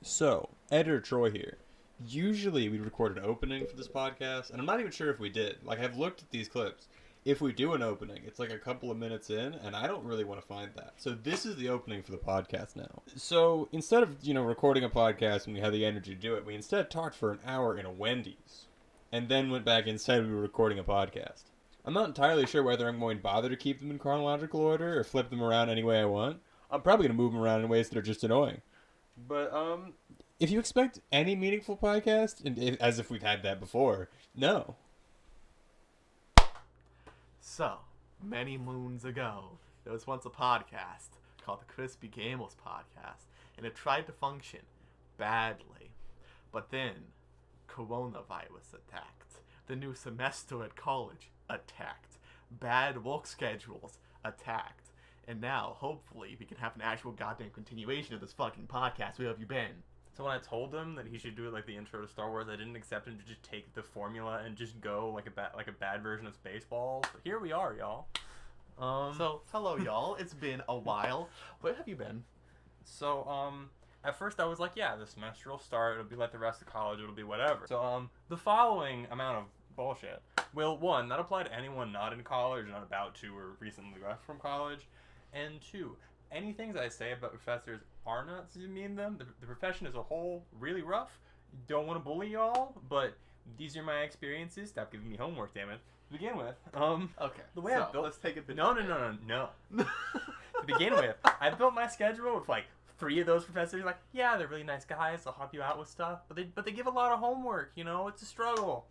So, Editor Troy here. Usually we record an opening for this podcast, and I'm not even sure if we did. Like, I've looked at these clips. If we do an opening, it's like a couple of minutes in, and I don't really want to find that. So this is the opening for the podcast now. So instead of, recording a podcast when we had the energy to do it, we instead talked for an hour in a Wendy's, and then went back and said we were recording a podcast. I'm not entirely sure whether I'm going to bother to keep them in chronological order or flip them around any way I want. I'm probably going to move them around in ways that are just annoying. But, if you expect any meaningful podcast, and as if we've had that before, no. So, many moons ago, there was once a podcast called the Crispy Gamels Podcast, and it tried to function badly. But then, coronavirus attacked. The new semester at college attacked. Bad work schedules attacked. And now, hopefully, we can have an actual goddamn continuation of this fucking podcast. Where have you been? So when I told him that he should do it like the intro to Star Wars, I didn't accept him to just take the formula and just go like a bad version of Spaceballs. But here we are, y'all. So, hello, y'all. It's been a while. Where have you been? So, at first I was like, yeah, the semester will start. It'll be like the rest of college. It'll be whatever. So, the following amount of bullshit will, one, not apply to anyone not in college, not about to, or recently left from college. And two, any things I say about professors are not to demean them. The profession as a whole, really rough. Don't want to bully y'all, but these are my experiences. Stop giving me homework, damn it. To begin with, Okay, the way so, I built... let's take it. No. To begin with, I built my schedule with like 3 of those professors. Like, yeah, they're really nice guys. They'll help you out with stuff, but they give a lot of homework. It's a struggle.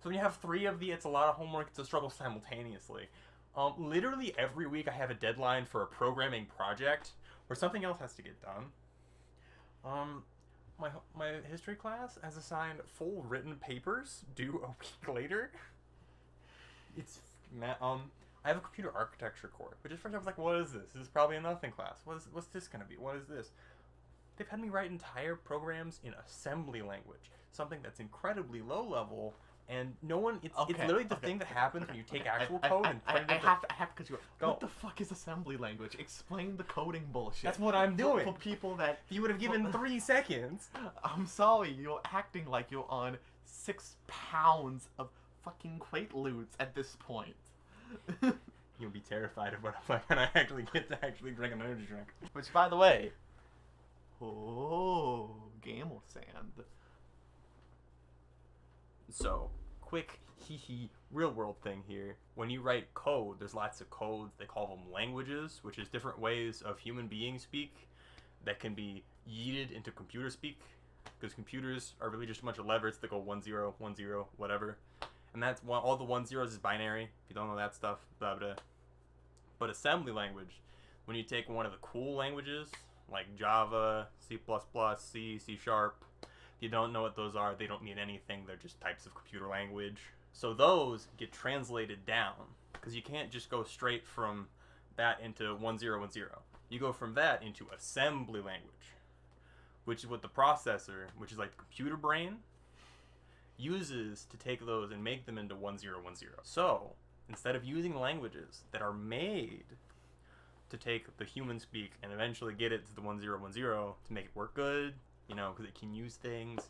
So when you have 3 of the, it's a lot of homework. It's a struggle simultaneously. Literally every week I have a deadline for a programming project where something else has to get done. My history class has assigned full written papers due a week later. I have a computer architecture course, which is first I was like, what is this? This is probably a nothing class. What's this gonna be? What is this? They've had me write entire programs in assembly language, something that's incredibly low level. And no one, it's literally the thing that happens when you take actual code and put it into... I have to, because what the fuck is assembly language? Explain the coding bullshit. That's what I'm doing. For people that... You would have given 3 seconds. I'm sorry, you're acting like you're on 6 pounds of fucking Quaaludes at this point. You'll be terrified of what I'm like when I actually get to drink an energy drink. Which, by the way... Oh, Gamel Sand. So, quick, real world thing here. When you write code, there's lots of codes. They call them languages, which is different ways of human beings speak that can be yeeted into computer speak. Because computers are really just a bunch of levers that go 1 0, 1 0, whatever. And that's all the 1 zeros is binary. If you don't know that stuff, blah blah. But assembly language, when you take one of the cool languages like Java, C++, C, C#. You don't know what those are, they don't mean anything, they're just types of computer language. So those get translated down, because you can't just go straight from that into 1010. You go from that into assembly language, which is what the processor, which is like the computer brain, uses to take those and make them into 1010. So, instead of using languages that are made to take the human speak and eventually get it to the 1010 to make it work good, because it can use things.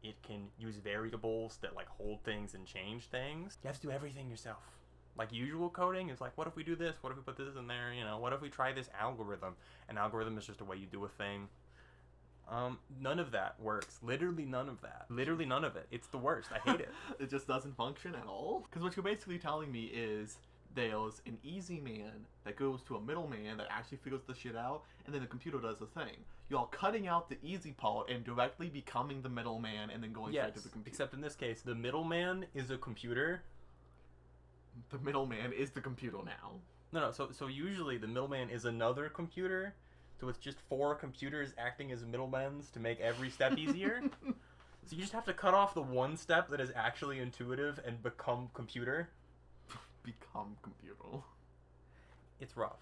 It can use variables that like hold things and change things. You have to do everything yourself. Like usual coding is like, what if we do this? What if we put this in there? What if we try this algorithm? An algorithm is just a way you do a thing. None of that works. Literally none of that. Literally none of it. It's the worst. I hate it. It just doesn't function at all? Because what you're basically telling me is there's an easy man that goes to a middleman that actually figures the shit out, and then the computer does the thing. You're cutting out the easy part and directly becoming the middleman and then going straight to the computer. Except in this case, the middleman is a computer. The middleman is the computer now. No, so usually the middleman is another computer, so it's just 4 computers acting as middlemen to make every step easier. So you just have to cut off the one step that is actually intuitive and become computer. Become computer. It's rough.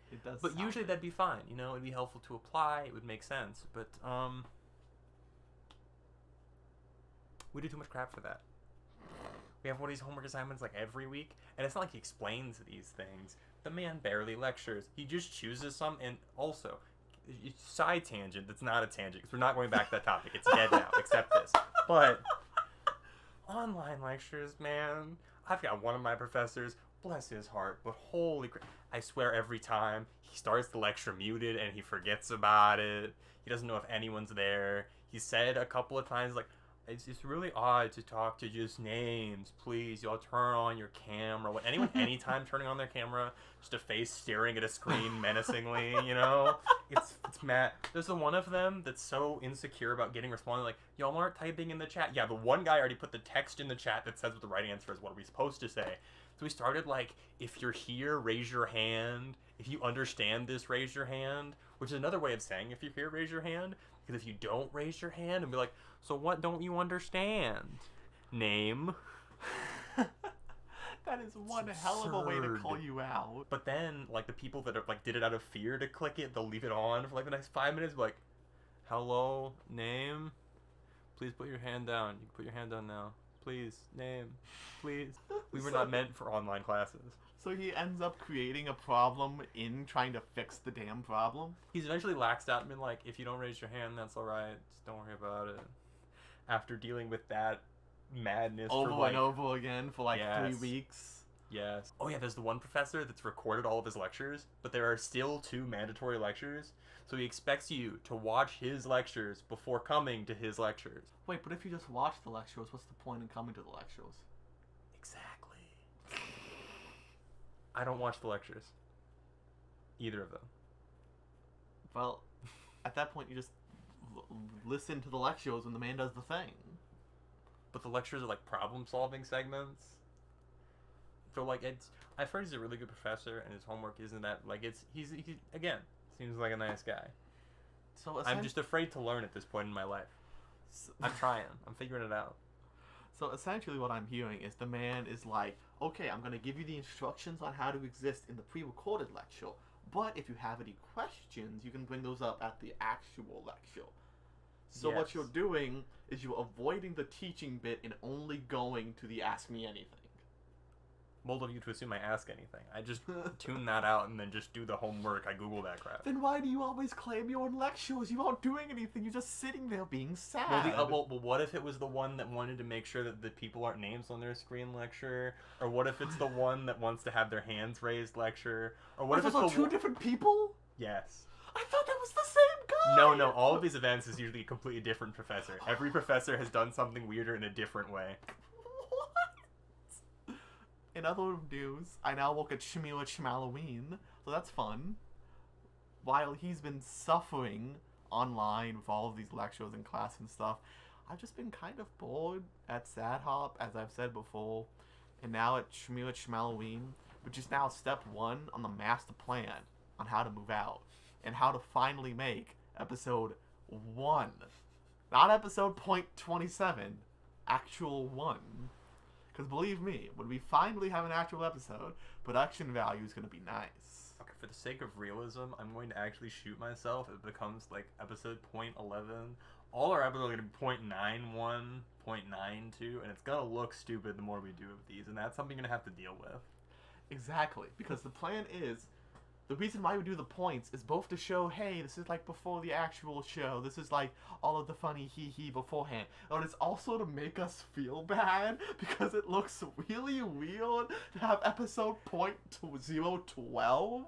It does. But usually that'd be fine. It'd be helpful to apply. It would make sense. But we do too much crap for that. We have one of these homework assignments like every week, and it's not like he explains these things. The man barely lectures. He just chooses some, and also side tangent that's not a tangent, because we're not going back to that topic. It's dead now. Accept this. But online lectures, man. I've got one of my professors, bless his heart, but holy crap. I swear every time he starts the lecture muted and he forgets about it. He doesn't know if anyone's there. He said a couple of times, like, it's really odd to talk to just names. Please, y'all turn on your camera. When anyone anytime turning on their camera, just a face staring at a screen menacingly, you know? It's mad. There's the one of them that's so insecure about getting responded, like, y'all aren't typing in the chat. Yeah, the one guy already put the text in the chat that says what the right answer is. What are we supposed to say? So we started, like, if you're here, raise your hand. If you understand this, raise your hand. Which is another way of saying if you're here, raise your hand. Because if you don't raise your hand and be like, so what don't you understand? Name. That is one hell of a way to call you out. But then, like, the people that are, like, did it out of fear to click it, they'll leave it on for, like, the next 5 minutes, like, hello, name? Please put your hand down. You can put your hand down now. Please, name. Please. We were not meant for online classes. So he ends up creating a problem in trying to fix the damn problem? He's eventually laxed out and been like, if you don't raise your hand, that's alright. Just don't worry about it. After dealing with that madness over for, like, and over again for like 3 weeks. Yes. Oh yeah, there's the one professor that's recorded all of his lectures, but there are still 2 mandatory lectures, so he expects you to watch his lectures before coming to his lectures. Wait, but if you just watch the lectures, what's the point in coming to the lectures? Exactly. I don't watch the lectures. Either of them. Well, at that point you just listen to the lectures when the man does the thing. But the lectures are like problem-solving segments. So like I've heard he's a really good professor, and his homework isn't that like he's again seems like a nice guy. So I'm just afraid to learn at this point in my life. I'm trying. I'm figuring it out. So essentially what I'm hearing is the man is like, okay, I'm going to give you the instructions on how to exist in the pre-recorded lecture, but if you have any questions, you can bring those up at the actual lecture. So Yes. what you're doing is you're avoiding the teaching bit and only going to the Ask Me Anything. Bold of you to assume I ask anything. I just tune that out and then just do the homework. I Google that crap. Then why do you always claim you're in lectures? You aren't doing anything. You're just sitting there being sad. Well, what if it was the one that wanted to make sure that the people aren't names on their screen lecture? Or what if it's the one that wants to have their hands raised lecture? Or what if it's those are 2 different people? Yes. I thought that was the same guy! No, all of these events is usually a completely different professor. Every professor has done something weirder in a different way. What? In other news, I now work at Halloween, so that's fun. While he's been suffering online with all of these lectures and class and stuff, I've just been kind of bored at Sad Hop, as I've said before, and now at Halloween, which is now step 1 on the master plan on how to move out and how to finally make episode 1. Not episode .27, actual 1. Because believe me, when we finally have an actual episode, production value is going to be nice. Okay, for the sake of realism, I'm going to actually shoot myself if it becomes like episode .11. All our episodes are going to be .91, .92, and it's going to look stupid the more we do of these, and that's something you're going to have to deal with. Exactly, because the plan is, the reason why we do the points is both to show, hey, this is like before the actual show, this is like all of the funny hee-hee beforehand, but it's also to make us feel bad, because it looks really weird to have episode .012.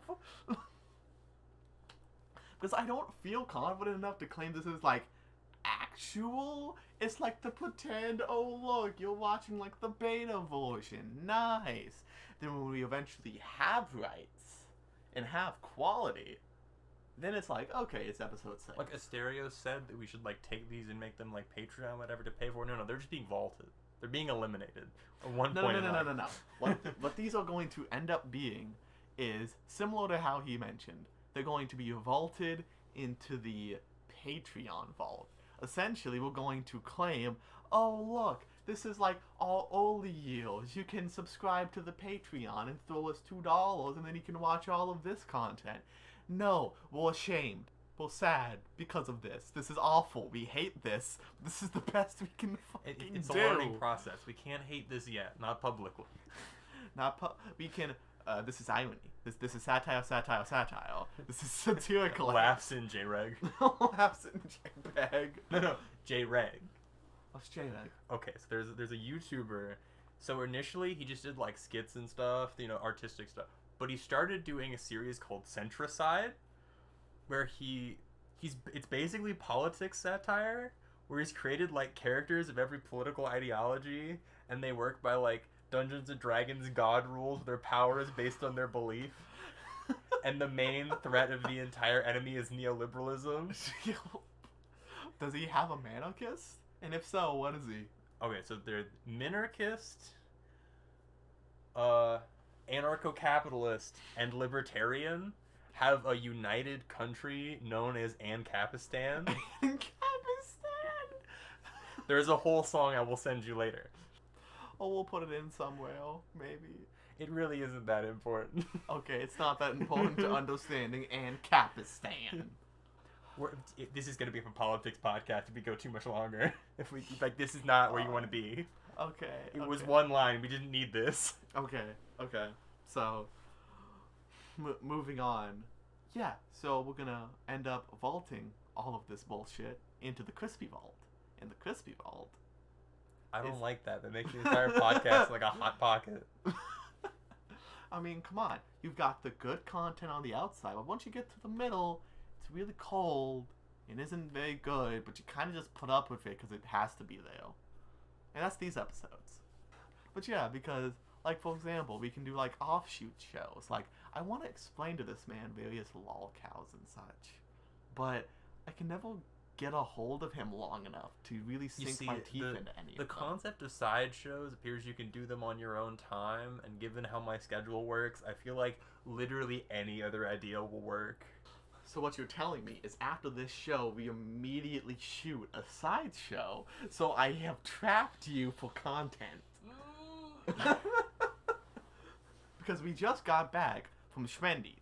Because I don't feel confident enough to claim this is like actual. It's like the pretend, oh look, you're watching like the beta version, nice. Then when we eventually have rights and have quality, then it's like, okay, it's episode 6. Like Asterio said that we should like take these and make them like Patreon, whatever, to pay for. No, they're just being vaulted. They're being eliminated. At one point. No. What these are going to end up being is similar to how he mentioned. They're going to be vaulted into the Patreon vault. Essentially, we're going to claim, oh look, this is like all early years. You can subscribe to the Patreon and throw us $2 and then you can watch all of this content. No, we're ashamed. We're sad because of this. This is awful. We hate this. This is the best we can fucking It's do. a learning process. We can't hate this yet, not publicly. We can This is irony. This is satire. This is satirical. Laughs in J-Reg. Laughs in J-Reg. No, J-Reg. What's J-Reg? Okay, so there's a YouTuber. So initially he just did like skits and stuff, artistic stuff. But he started doing a series called Centricide, where it's basically politics satire, where he's created like characters of every political ideology, and they work by like Dungeons and Dragons god rules. Their power is based on their belief, and the main threat of the entire enemy is neoliberalism. Does he have a manarchist? And if so, what is he? Okay, so they're minarchist, anarcho-capitalist, and libertarian have a united country known as Ancapistan. Ancapistan. There's a whole song I will send you later. Oh, we'll put it in somewhere, maybe. It really isn't that important. Okay, it's not that important to understanding Ancapistan. This is going to be a politics podcast if we go too much longer. If we this is not where you want to be. Okay. It was one line. We didn't need this. Okay. So, moving on. Yeah, so we're going to end up vaulting all of this bullshit into the Crispy Vault. And the Crispy Vault... I don't like that. That makes the entire podcast like a hot pocket. I mean, come on. You've got the good content on the outside, but once you get to the middle, it's really cold. It isn't very good, but you kind of just put up with it because it has to be there. And that's these episodes. But yeah, because, like, for example, we can do, like, offshoot shows. Like, I want to explain to this man various lolcows and such. But I can never get a hold of him long enough to really sink my teeth into any of them. The concept of sideshows appears you can do them on your own time, and given how my schedule works, I feel like literally any other idea will work. So what you're telling me is after this show, we immediately shoot a sideshow, so I have trapped you for content. Because we just got back from Schmendy's.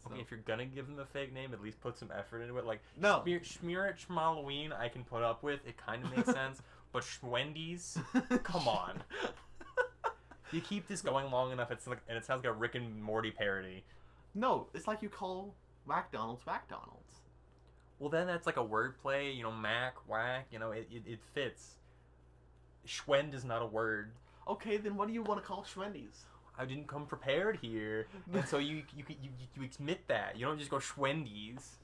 Okay, if you're gonna give them a fake name, at least put some effort into it. Like, no. Schmear Schmalloween, I can put up with. It kind of makes sense. But Schwendy's, come on. You keep this going long enough, and it sounds like a Rick and Morty parody. No, it's like you call Whack-Donald's Whack-Donald's. Well, then that's like a wordplay, Mac, whack, it fits. Schwend is not a word. Okay, then what do you want to call Schwendy's? I didn't come prepared here, and so you admit that. You don't just go Schwendy's.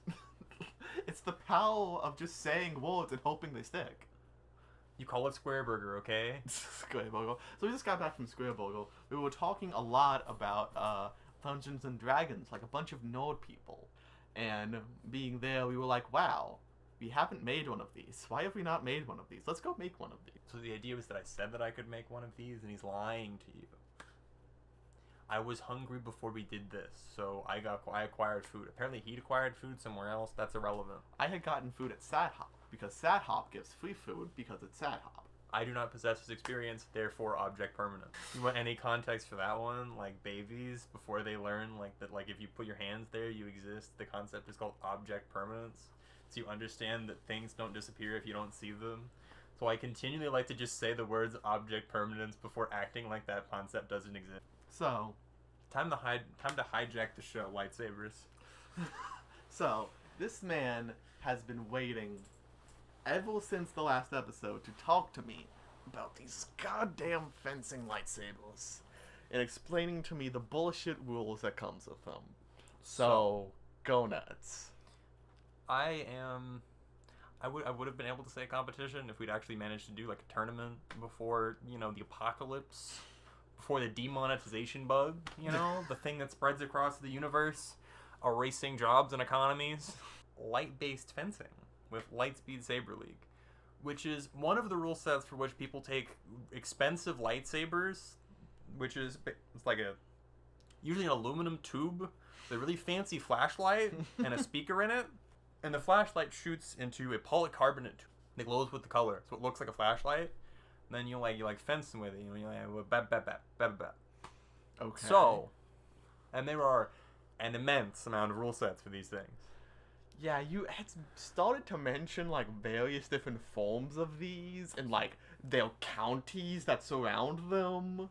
It's the power of just saying words and hoping they stick. You call it Square Burger, okay? Square Burger. So we just got back from Square Burger. We were talking a lot about Dungeons and Dragons, like a bunch of nerd people. And being there, we were like, wow, we haven't made one of these. Why have we not made one of these? Let's go make one of these. So the idea was that I said that I could make one of these, and he's lying to you. I was hungry before we did this, so I acquired food. Apparently he'd acquired food somewhere else. That's irrelevant. I had gotten food at Sad Hop, because Sad Hop gives free food because it's Sad Hop. I do not possess this experience, therefore object permanent. You want any context for that one? Like babies, before they learn that if you put your hands there, you exist. The concept is called object permanence. So you understand that things don't disappear if you don't see them. So I continually like to just say the words object permanence before acting like that concept doesn't exist. So, time to hijack the show, lightsabers. So, this man has been waiting ever since the last episode to talk to me about these goddamn fencing lightsabers and explaining to me the bullshit rules that comes with them. So, go nuts. I would have been able to say competition if we'd actually managed to do like a tournament before, the apocalypse. Before the demonetization bug, the thing that spreads across the universe, erasing jobs and economies. Light-based fencing with Lightspeed Saber League, which is one of the rule sets for which people take expensive lightsabers, which is it's like usually an aluminum tube, with a really fancy flashlight and a speaker in it, and the flashlight shoots into a polycarbonate tube. It glows with the color, so it looks like a flashlight. Then you fencing with it, Okay. So, and there are an immense amount of rule sets for these things. Yeah, you had started to mention various different forms of these and their counties that surround them.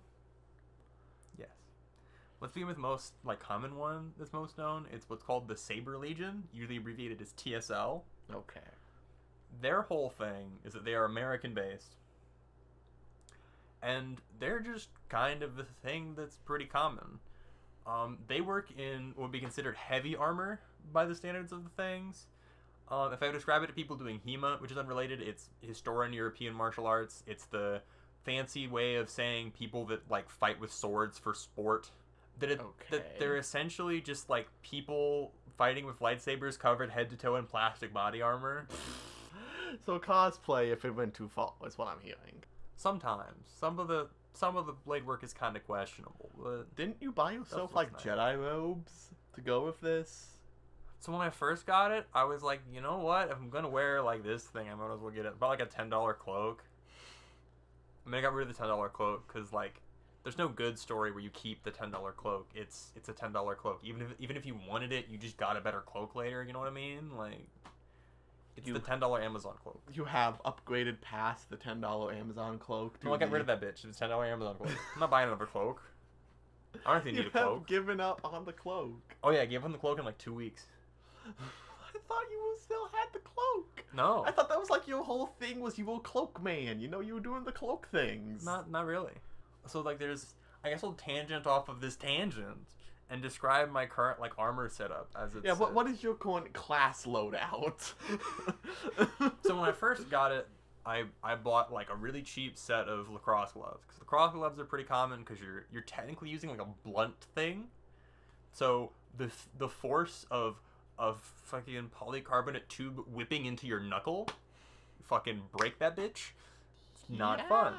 Let's begin with most common one that's most known. It's what's called the Saber Legion, usually abbreviated as TSL. Okay. Their whole thing is that they are American based. And they're just kind of a thing that's pretty common. They work in what would be considered heavy armor by the standards of the things. If I would describe it to people doing HEMA, which is unrelated, it's Historian European Martial Arts. It's the fancy way of saying people that fight with swords for sport. That they're essentially just people fighting with lightsabers covered head to toe in plastic body armor. So cosplay, if it went too far, is what I'm hearing. Sometimes some of the blade work is kind of questionable. But Didn't you buy yourself what's nice. Jedi robes to go with this? So when I first got it, I was like, you know what? If I'm gonna wear this thing, I might as well get it. About a $10 cloak. I mean, I got rid of the $10 cloak because there's no good story where you keep the $10 cloak. It's a $10 cloak. Even if you wanted it, you just got a better cloak later. You know what I mean? It's the $10 Amazon cloak. You have upgraded past the $10 Amazon cloak. No, I got rid of that bitch. It's a $10 Amazon cloak. I'm not buying another cloak. I don't actually need a cloak. You have given up on the cloak. Oh yeah, I gave him the cloak in 2 weeks. I thought you still had the cloak. No. I thought that was your whole thing was you were cloak man. You were doing the cloak things. Not really. So there's, I guess I'll tangent off of this tangent and describe my current armor setup as it's. Yeah, what is your current class loadout? So when I first got it, I bought a really cheap set of lacrosse gloves because lacrosse gloves are pretty common because you're technically using a blunt thing, so the force of fucking polycarbonate tube whipping into your knuckle, fucking break that bitch. It's not fun.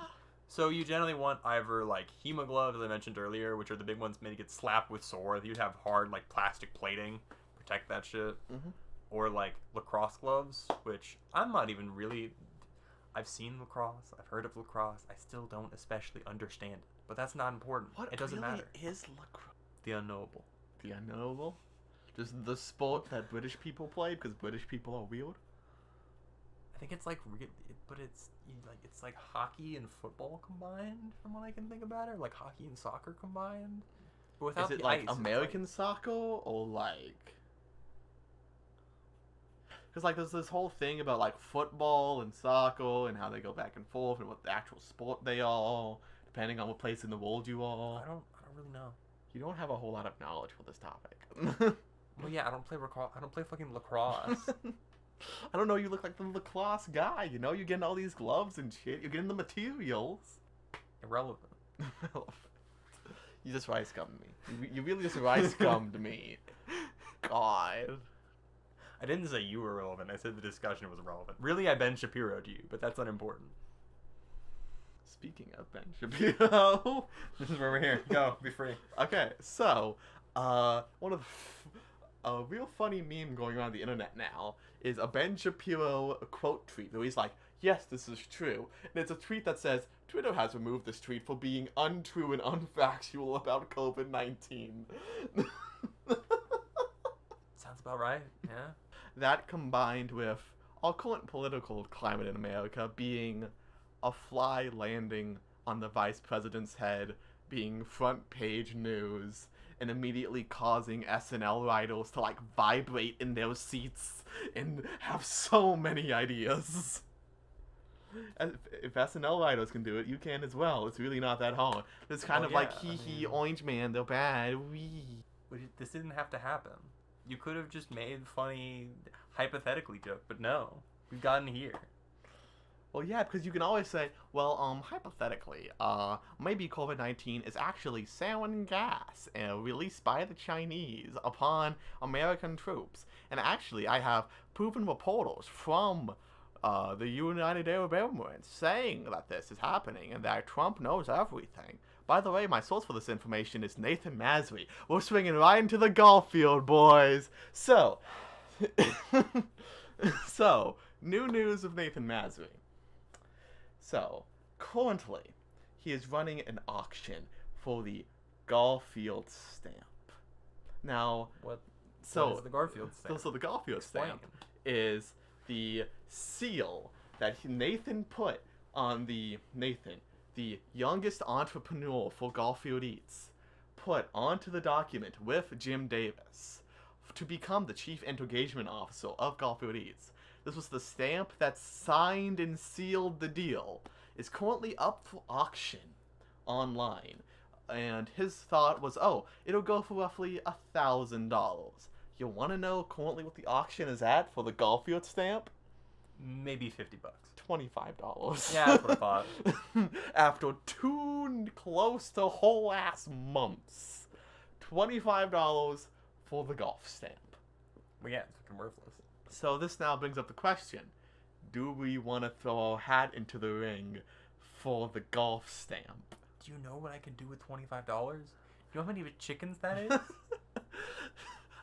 So you generally want either HEMA gloves, as I mentioned earlier, which are the big ones made to get slapped with sword. You'd have hard plastic plating, protect that shit. Mm-hmm. Or lacrosse gloves, which I'm not even really. I've seen lacrosse, I've heard of lacrosse. I still don't especially understand it, but that's not important. It doesn't matter. Is lacrosse The unknowable. the unknowable? Just the sport that British people play because British people are weird. I think it's but it's hockey and football combined, from what I can think about it, or hockey and soccer combined. But without Is it the ice, American soccer or Because there's this whole thing about football and soccer and how they go back and forth and what the actual sport they are, depending on what place in the world you are. I don't really know. You don't have a whole lot of knowledge for this topic. Well, yeah, I don't play fucking lacrosse. I don't know. You look like the lacrosse guy. You're getting all these gloves and shit. You're getting the materials. Irrelevant. You just rice scummed me. You really just rice scummed me. God. I didn't say you were relevant. I said the discussion was relevant. Really, I Ben Shapiro'd you, but that's unimportant. Speaking of Ben Shapiro, This is where we're here. Go, be free. okay, so one of a real funny meme going on the internet now is a Ben Shapiro quote tweet where he's like, "Yes, this is true," and it's a tweet that says, "Twitter has removed this tweet for being untrue and unfactual about COVID-19." Sounds about right. Yeah. That combined with our current political climate in America being a fly landing on the vice president's head, being front page news, and immediately causing SNL writers to vibrate in their seats and have so many ideas. If SNL writers can do it, you can as well. It's really not that hard. It's kind of hee, Orange Man, they're bad, wee. This didn't have to happen. You could have just made funny, hypothetically joke, but no. We've gotten here. Well, yeah, because you can always say, well, hypothetically, maybe COVID-19 is actually sarin gas released by the Chinese upon American troops. And actually, I have proven reporters from the United Arab Emirates saying that this is happening and that Trump knows everything. By the way, my source for this information is Nathan Masri. We're swinging right into the Gaulfield, boys. So, new news of Nathan Masri. So, currently, he is running an auction for the Gaulfield Stamp. Now, What is the Garfield stamp? So the Gaulfield Explain. Stamp is the seal that Nathan put on the youngest entrepreneur for Gaulfield Eats, put onto the document with Jim Davis to become the Chief Engagement Officer of Gaulfield Eats. This was the stamp that signed and sealed the deal. Is currently up for auction online. And his thought was, oh, it'll go for roughly $1,000. You want to know currently what the auction is at for the Gaulfield stamp? Maybe $50. $25. Yeah, that's what I thought. After 2 close to whole ass months. $25 for the golf stamp. Well, yeah, it's fucking worthless. So this now brings up the question. Do we want to throw our hat into the ring for the golf stamp? Do you know what I can do with $25? You know how many chickens that is?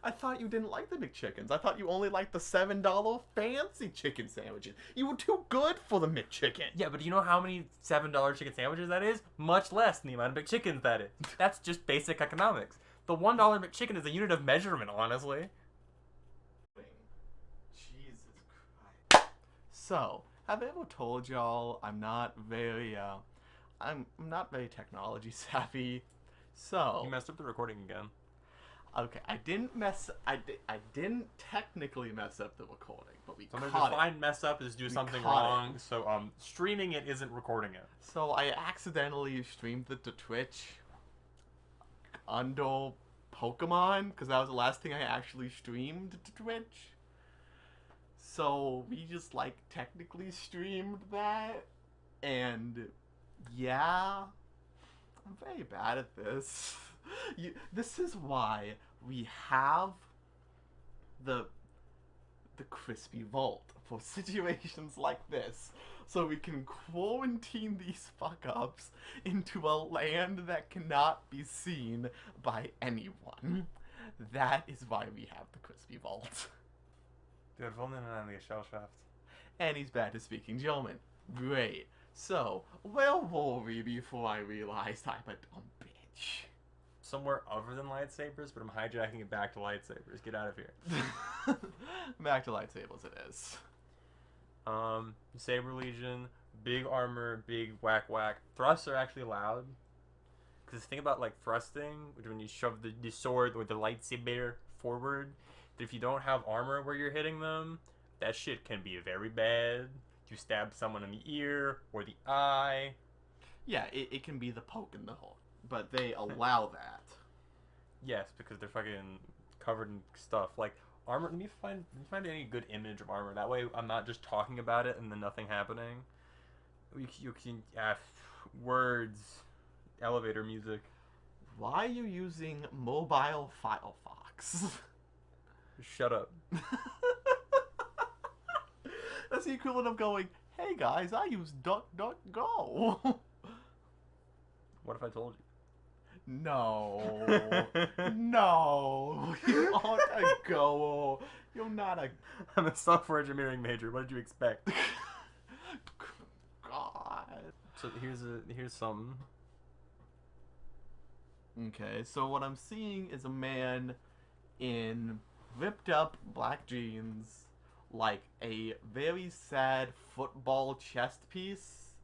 I thought you didn't like the McChickens. I thought you only liked the $7 fancy chicken sandwiches. You were too good for the McChicken. Yeah, but do you know how many $7 chicken sandwiches that is? Much less than the amount of McChickens that is. That's just basic economics. The $1 McChicken is a unit of measurement, honestly. Jesus Christ. So, have I ever told y'all I'm not very technology savvy? So You messed up the recording again. okay, I didn't technically mess up the recording, but we Sometimes caught it. define mess up is do something caught wrong. So streaming it isn't recording it. So I accidentally streamed it to Twitch under Pokemon, because that was the last thing I actually streamed to Twitch. So we just technically streamed that, and yeah, I'm very bad at this. This is why we have the Crispy Vault for situations like this, so we can quarantine these fuck-ups into a land that cannot be seen by anyone. That is why we have the Crispy Vault. Dude, if only not on the shell shaft. And he's back to speaking German. Great. So, where were we before I realized I'm a dumb bitch? Somewhere other than lightsabers, but I'm hijacking it back to lightsabers. Get out of here. Back to lightsabers it is. Saber Legion, big armor, big whack whack. Thrusts are actually allowed. Because think about thrusting, which when you shove the sword or the lightsaber forward, that if you don't have armor where you're hitting them, that shit can be very bad. You stab someone in the ear or the eye. Yeah, it can be the poke in the hole, but they allow that. Yes, because they're fucking covered in stuff. Armor, let me find any good image of armor. That way I'm not just talking about it and then nothing happening. You can, words, elevator music. Why are you using mobile Firefox? Shut up. That's the equivalent of going, hey guys, I use DuckDuckGo. What if I told you? No. No. You aren't a goer. You're not a... I'm a software engineering major. What did you expect? God. So here's some. Okay, so what I'm seeing is a man in ripped up black jeans, a very sad football chest piece,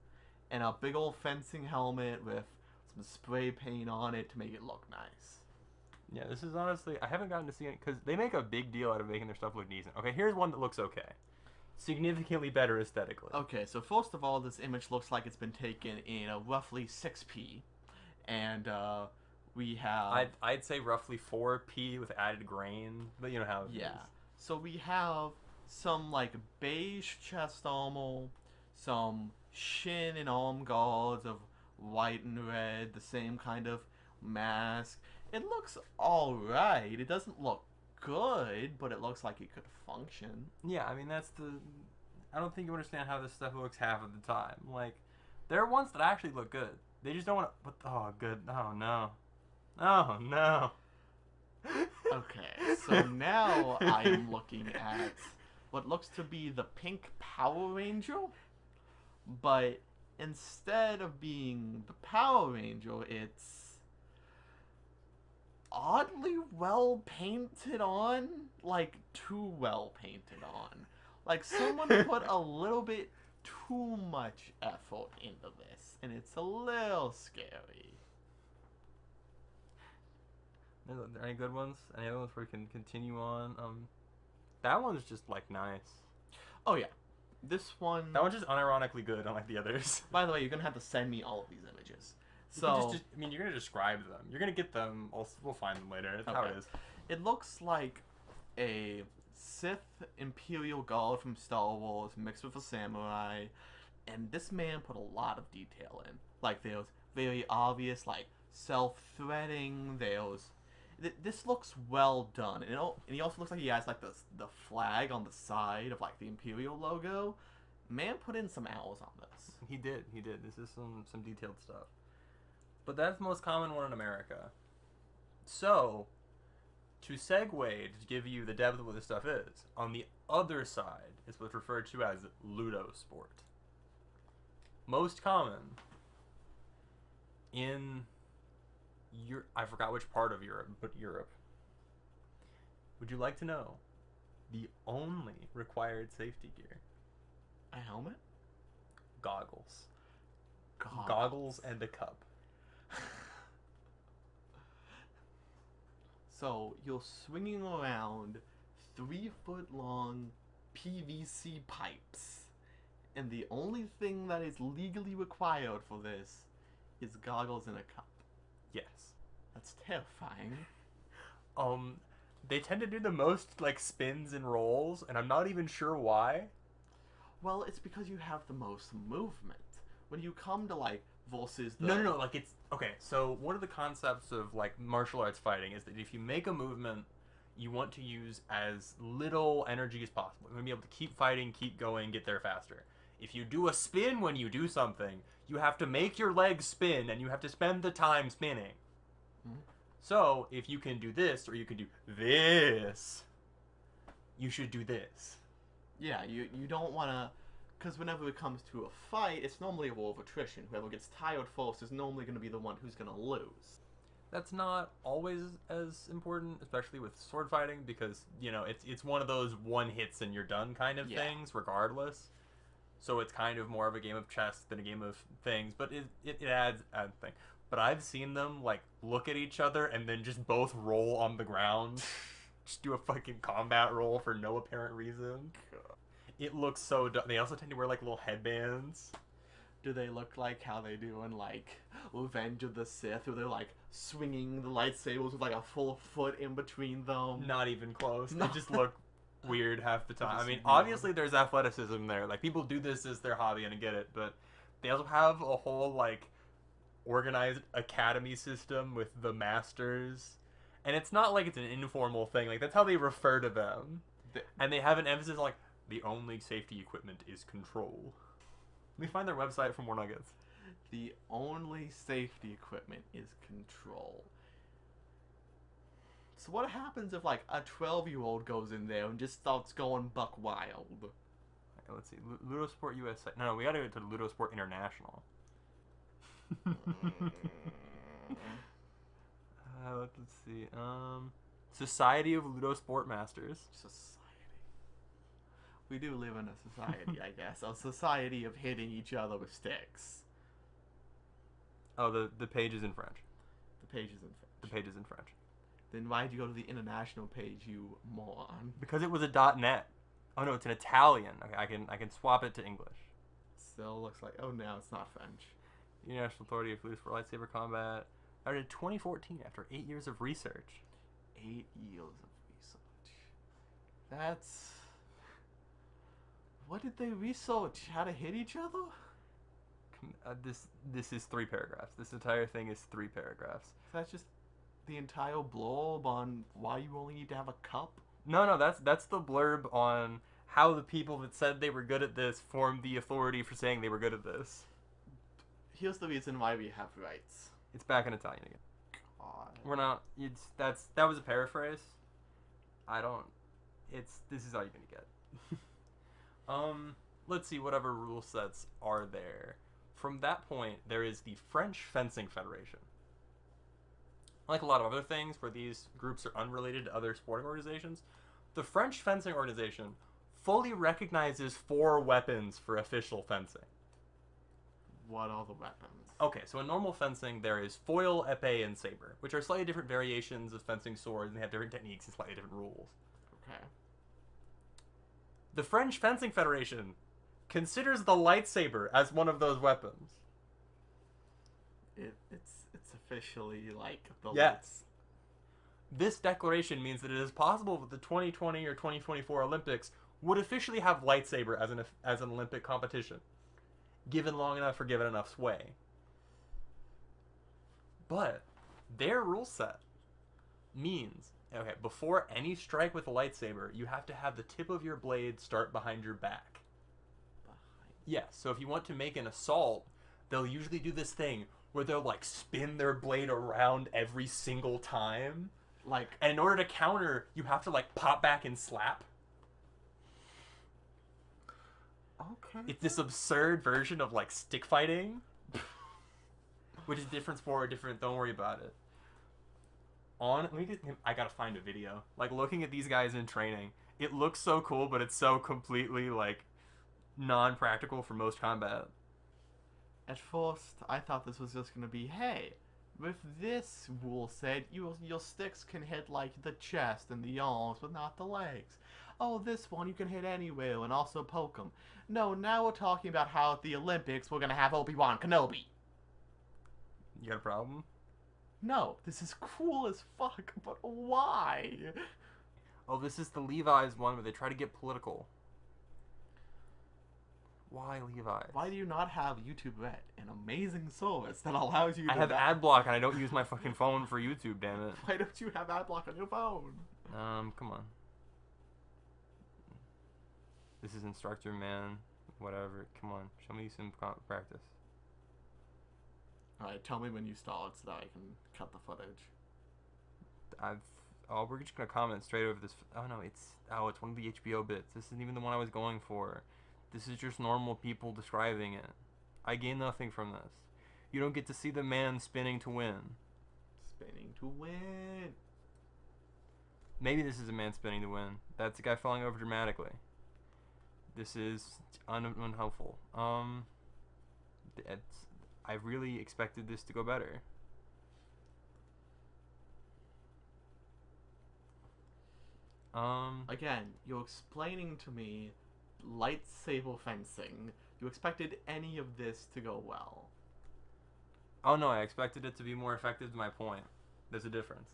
and a big old fencing helmet with some spray paint on it to make it look nice. Yeah, this is honestly, I haven't gotten to see it because they make a big deal out of making their stuff look decent. Okay, here's one that looks okay. Significantly better aesthetically. Okay, so first of all, this image looks like it's been taken in a roughly 6p, and we have... I'd say roughly 4p with added grain, but you know how it is. So we have some beige chest armor, some shin and arm guards of white and red, the same kind of mask. It looks alright. It doesn't look good, but it looks like it could function. Yeah, I mean, I don't think you understand how this stuff looks half of the time. There are ones that actually look good. They just don't want to... Oh, good. Oh, no. Oh, no. Okay, so now I'm looking at what looks to be the pink Power Ranger, but instead of being the Power Ranger, it's oddly well painted on, too well painted on. Someone put a little bit too much effort into this, and it's a little scary. Are there any good ones? Any other ones where we can continue on? That one's just like nice. Oh yeah, this one. That one's just unironically good, unlike the others. By the way, you're gonna have to send me all of these images. You So can I mean, you're gonna describe them. You're gonna get them. We'll find them later. That's how it Okay. is. it looks like a Sith Imperial Guard from Star Wars mixed with a samurai, and this man put a lot of detail in. Like there's very obvious like self-threading. This looks well done, and he also looks like he has like the flag on the side of like the Imperial logo. Man put in some hours on this. He did. This is some detailed stuff. But that's the most common one in America. So, to segue to give you the depth of what this stuff is, on the other side is what's referred to as ludosport. Most common in I forgot which part of Europe, but Europe. Would you like to know the only required safety gear? A helmet? Goggles. God. Goggles and a cup. So you're swinging around 3-foot long PVC pipes, and the only thing that is legally required for this is goggles and a cup. Yes. That's terrifying. They tend to do the most like spins and rolls, and I'm not even sure why. Well, it's because you have the most movement. When you come to like versus the No. Like it's okay. So one of the concepts of like martial arts fighting is that if you make a movement, you want to use as little energy as possible. You want to be able to keep fighting, keep going, get there faster. If you do a spin when you do something, you have to make your legs spin, and you have to spend the time spinning. Mhm. So if you can do this or you can do this, you should do this. Yeah, you don't want to, because whenever it comes to a fight, it's normally a war of attrition. Whoever gets tired first is normally going to be the one who's going to lose. That's not always as important, especially with sword fighting, because it's one of those one hits and you're done kind of things, regardless. So it's kind of more of a game of chess than a game of things, but it adds a thing. But I've seen them like look at each other and then just both roll on the ground, just do a fucking combat roll for no apparent reason. It looks so dumb. They also tend to wear like little headbands. Do they look like how they do in like Revenge of the Sith, where they're like swinging the lightsabers with like a full foot in between them? Not even close. No. They just look weird half the time. I just mean, weird. obviously there's athleticism there. Like people do this as their hobby and I get it, but they also have a whole like organized academy system with the masters. And it's not like it's an informal thing. Like that's how they refer to them. And they have an emphasis on like the only safety equipment is control. Let me find their website for more nuggets. The only safety equipment is control. So what happens if like a 12-year-old goes in there and just starts going buck wild? Okay, let's see. Ludosport USA. No, we gotta go to Ludosport International. Let's see. Society of Ludosport Masters. Society. We do live in a society, I guess. A society of hitting each other with sticks. Oh, the page is in French. The page is in French. The page is in French. Then why'd you go to the international page, you moron? Because it was a .net. Oh no, it's an Italian. Okay, I can swap it to English. Still looks like, oh no, it's not French. International Authority of Ludosport Lightsaber Combat. Started in 2014 after 8 years of research. 8 years of research. That's... What did they research? How to hit each other? This is 3 paragraphs. This entire thing is 3 paragraphs. That's just the entire blurb on why you only need to have a cup? No, that's the blurb on how the people that said they were good at this formed the authority for saying they were good at this. Here's the reason why we have rights. It's back in Italian again. God. We're not. That was a paraphrase. This is all you're gonna get. Let's see whatever rule sets are there. From that point, there is the French Fencing Federation. Like a lot of other things where these groups are unrelated to other sporting organizations, the French Fencing Organization fully recognizes 4 weapons for official fencing. what are the weapons? Okay, so in normal fencing, there is foil, epee, and saber, which are slightly different variations of fencing swords, and they have different techniques and slightly different rules. Okay. The French Fencing Federation considers the lightsaber as one of those weapons. It's officially like the Yes. This declaration means that it is possible that the 2020 or 2024 Olympics would officially have lightsaber as an Olympic competition, given long enough or given enough sway. But their rule set means, okay, before any strike with a lightsaber, you have to have the tip of your blade start behind your back. Yes, so if you want to make an assault, they'll usually do this thing where they'll like spin their blade around every single time. Like, And in order to counter, you have to like pop back and slap. okay. It's this absurd version of like stick fighting, which is different sport, different. Don't worry about it. I gotta find a video. Like looking at these guys in training, it looks so cool, but it's so completely like non-practical for most combat. At first, I thought this was just gonna be, hey, with this rule set, your sticks can hit like the chest and the arms, but not the legs. Oh, this one you can hit anywhere and also poke them. No, now we're talking about how at the Olympics we're gonna have Obi-Wan Kenobi. You got a problem? No, this is cool as fuck, but why? Oh, this is the Levi's one where they try to get political. Why Levi's? Why do you not have YouTube Red, an amazing service that allows you to... I have ad block and I don't use my fucking phone for YouTube, damn it. Why don't you have ad block on your phone? Come on. This is instructor man, whatever. Come on, show me some practice. Alright, tell me when you start so that I can cut the footage. We're just gonna comment straight over this. Oh no, it's one of the HBO bits. This isn't even the one I was going for. This is just normal people describing it. I gain nothing from this. You don't get to see the man spinning to win. Spinning to win. Maybe this is a man spinning to win. That's a guy falling over dramatically. This is unhelpful. I really expected this to go better. Again, you're explaining to me lightsaber fencing. You expected any of this to go well. Oh no, I expected it to be more effective to my point. There's a difference.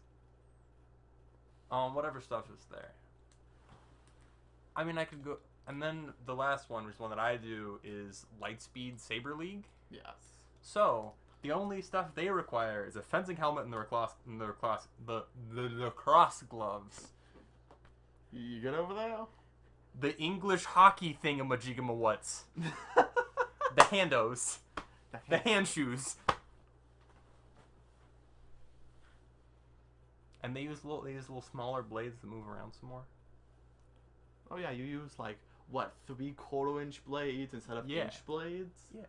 Whatever stuff is there. I mean, I could go... And then the last one, which is one that I do, is Lightspeed Saber League. Yes. So, the only stuff they require is a fencing helmet and the lacrosse gloves. You good over there? The English hockey thingamajigama-whats. The handos. The hand shoes. And they use little smaller blades that move around some more. Oh yeah, you use like, what, 3/4-inch blades instead of inch blades? Yeah.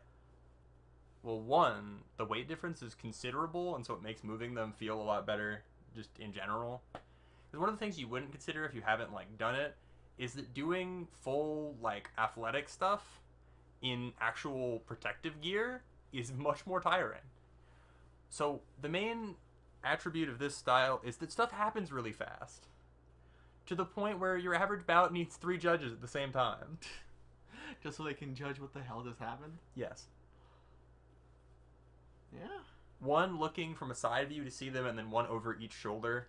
Well, one, the weight difference is considerable, and so it makes moving them feel a lot better just in general. Because one of the things you wouldn't consider if you haven't like done it is that doing full like athletic stuff in actual protective gear is much more tiring. So the main attribute of this style is that stuff happens really fast. To the point where your average bout needs 3 judges at the same time. Just so they can judge what the hell just happened? Yes. Yeah. One looking from a side view to see them, and then one over each shoulder.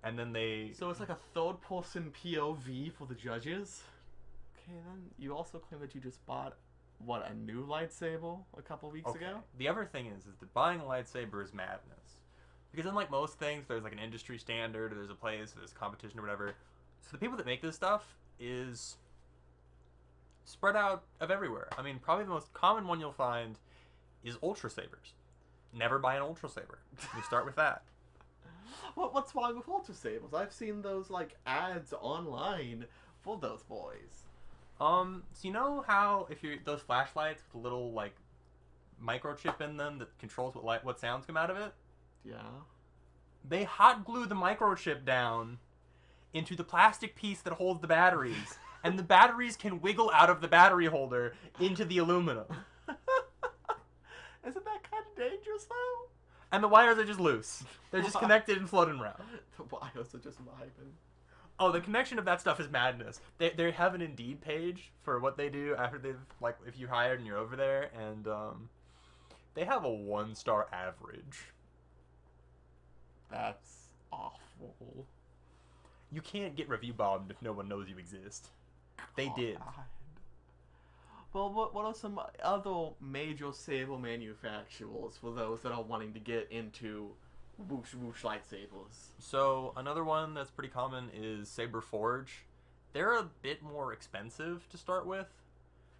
And then they... So it's like a third-person POV for the judges? Okay, then you also claim that you just bought, what, a new lightsaber a couple weeks ago? The other thing is that buying a lightsaber is madness. Because unlike most things, there's like an industry standard, or there's a place, or there's competition or whatever. So the people that make this stuff is spread out of everywhere. I mean, probably the most common one you'll find is Ultra Sabers. Never buy an Ultra Saber. You start with that. What's wrong with Ultra Sabers? I've seen those like ads online for those boys. So you know how if you're those flashlights with a little like microchip in them that controls what sounds come out of it? Yeah. They hot glue the microchip down into the plastic piece that holds the batteries, and the batteries can wiggle out of the battery holder into the aluminum. Isn't that kind of dangerous, though? And the wires are just loose. They're just connected and floating around. The wires are just vibing. Oh, the connection of that stuff is madness. They have an Indeed page for what they do after they've, like, if you hired and you're over there, and they have a 1-star average. That's awful. You can't get review bombed if no one knows you exist. They did. God. Well, what are some other major Saber manufacturers for those that are wanting to get into whoosh whoosh lightsabers? So another one that's pretty common is Saber Forge. They're a bit more expensive to start with,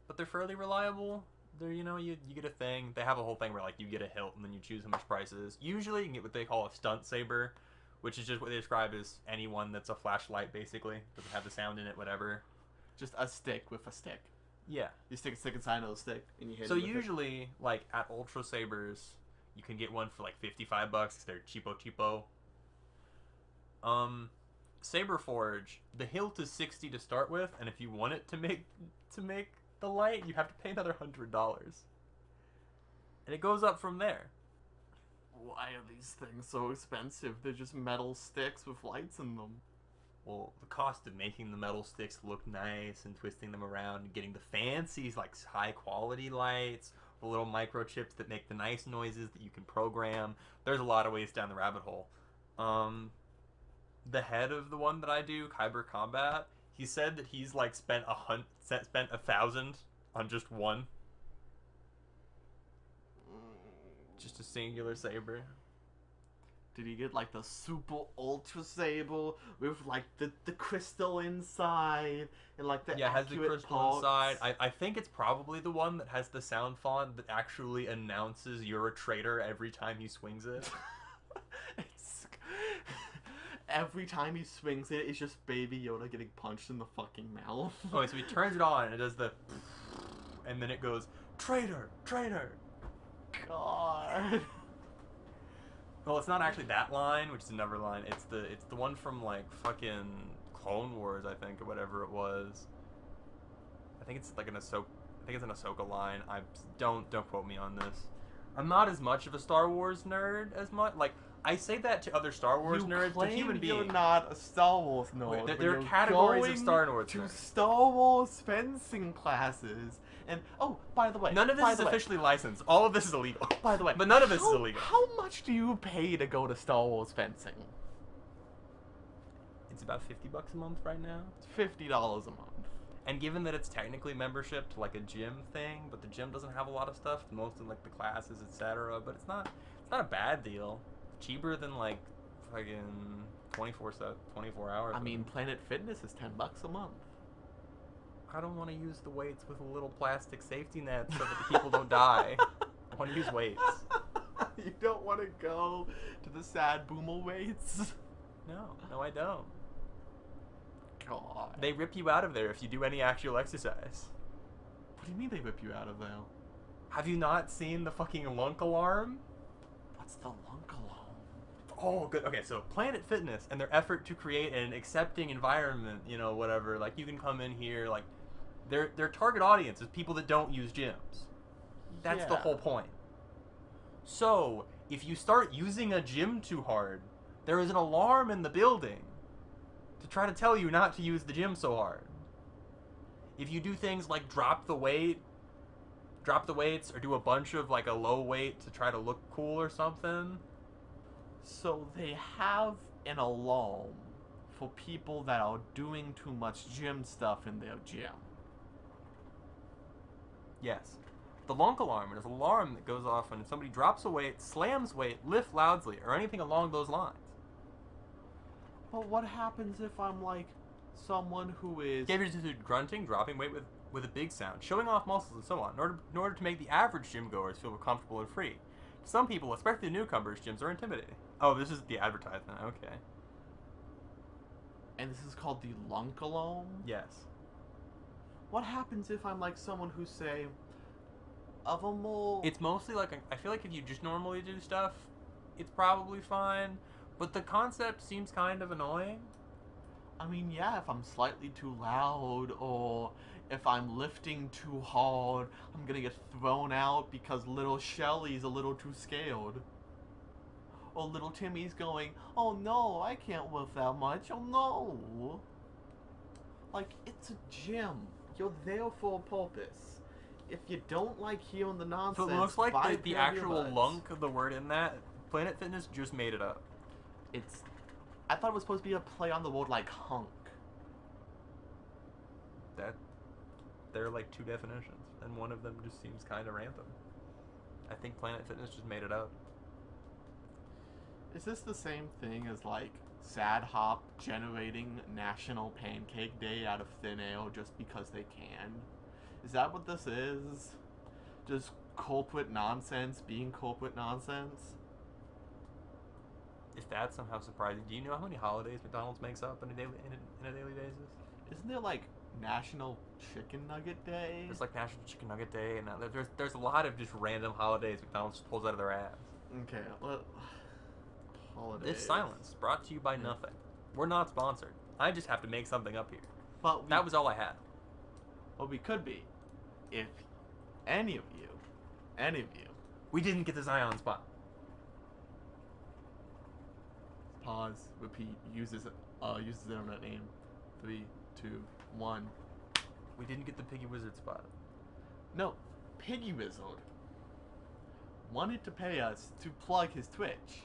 but they're fairly reliable. They're, you know, you get a thing. They have a whole thing where, like, you get a hilt and then you choose how much price it is. Usually you can get what they call a stunt saber, which is just what they describe as anyone that's a flashlight, basically. Doesn't have the sound in it, whatever. Just a stick with a stick. Yeah. You stick a stick inside of the stick and you hit So it with usually, like, at Ultra Sabers, you can get one for like $55 because they're cheapo. Saber Forge, the hilt is $60 to start with, and if you want it to make the light, you have to pay another $100, and it goes up from there. Why are these things so expensive? They're just metal sticks with lights in them. Well, the cost of making the metal sticks look nice and twisting them around and getting the fancy, like, high quality lights, the little microchips that make the nice noises that you can program. There's a lot of ways down the rabbit hole. The head of the one that I do, Kyber Combat, he said that he's, like, spent $1,000 on just one. Just a singular saber. Did he get, like, the super ultra saber with, like, the crystal inside and, like, the Yeah, it has the accurate crystal parts? inside. I think it's probably the one that has the sound font that actually announces you're a traitor every time he swings it. It's... Every time he swings it, it's just Baby Yoda getting punched in the fucking mouth. Okay, so he turns it on and it does the... And then it goes, traitor, traitor. God. Well, it's not actually that line, which is another line. It's the one from, like, fucking Clone Wars, I think, or whatever it was. I think it's like an Ahsoka line. Don't quote me on this. I'm not as much of a Star Wars nerd as much. Like, I say that to other Star Wars nerds, to human beings. You're not a Star Wars nerd. Wait, there are categories of Star Wars to nerds. Star Wars fencing classes. And, oh, by the way. None of this is officially licensed. All of this is illegal. By the way. But none of this is illegal. How much do you pay to go to Star Wars fencing? It's about $50 a month right now. It's $50 a month. And given that it's technically membership to, like, a gym thing, but the gym doesn't have a lot of stuff, mostly, like, the classes, etc. But it's not a bad deal. Cheaper than, like, fucking 24 hours. I mean, Planet Fitness is $10 a month. I don't want to use the weights with a little plastic safety net so that the people don't die. I want to use weights. You don't want to go to the sad boomer weights? No, I don't. God. They rip you out of there if you do any actual exercise. What do you mean they rip you out of there? Have you not seen the fucking lunk alarm? What's the lunk alarm? Oh, good. Okay, so Planet Fitness and their effort to create an accepting environment, you know, whatever. Like, you can come in here, like, their target audience is people that don't use gyms. That's the whole point. So, if you start using a gym too hard, there is an alarm in the building to try to tell you not to use the gym so hard. If you do things like drop the weights, or do a bunch of, like, a low weight to try to look cool or something. So they have an alarm for people that are doing too much gym stuff in their gym. Yes. The lunk alarm is an alarm that goes off when somebody drops a weight, slams weight, lifts loudly, or anything along those lines. But what happens if I'm like someone who is... Behaviors include grunting, dropping weight with a big sound, showing off muscles, and so on, in order to make the average gym goers feel comfortable and free. To some people, especially newcomers, gyms are intimidating. Oh, this is the advertisement. Okay. And this is called the lunk alarm? Yes. What happens if I'm like someone who, say, of a more... It's mostly like, I feel like if you just normally do stuff, it's probably fine, but the concept seems kind of annoying. I mean, yeah, if I'm slightly too loud, or if I'm lifting too hard, I'm gonna get thrown out because little Shelly's a little too scared. Or little Timmy's going, oh no, I can't lift that much, oh no. Like, it's a gym. You're there for a purpose. If you don't like hearing the nonsense, So it looks like buy a the pair of actual earbuds. lunk of the word in that, Planet Fitness just made it up. It's... I thought it was supposed to be a play on the word like hunk. That there are like two definitions, and one of them just seems kind of random. I think Planet Fitness just made it up. Is this the same thing as like Sad Hop generating National Pancake Day out of thin air just because they can? Is that what this is? Just corporate nonsense being corporate nonsense? If that's somehow surprising, do you know how many holidays McDonald's makes up on a daily basis? Isn't there like National Chicken Nugget Day? There's like National Chicken Nugget Day, and there's a lot of just random holidays McDonald's just pulls out of their ass. Okay, holidays. This silence brought to you by nothing. We're not sponsored. I just have to make something up here. But That was all I had. Well, we could be. If any of you, We didn't get the Zion spot. pause, repeat, uses their own name. 3, 2, 1. We didn't get the Piggy Wizard spot. No, Piggy Wizard wanted to pay us to plug his Twitch.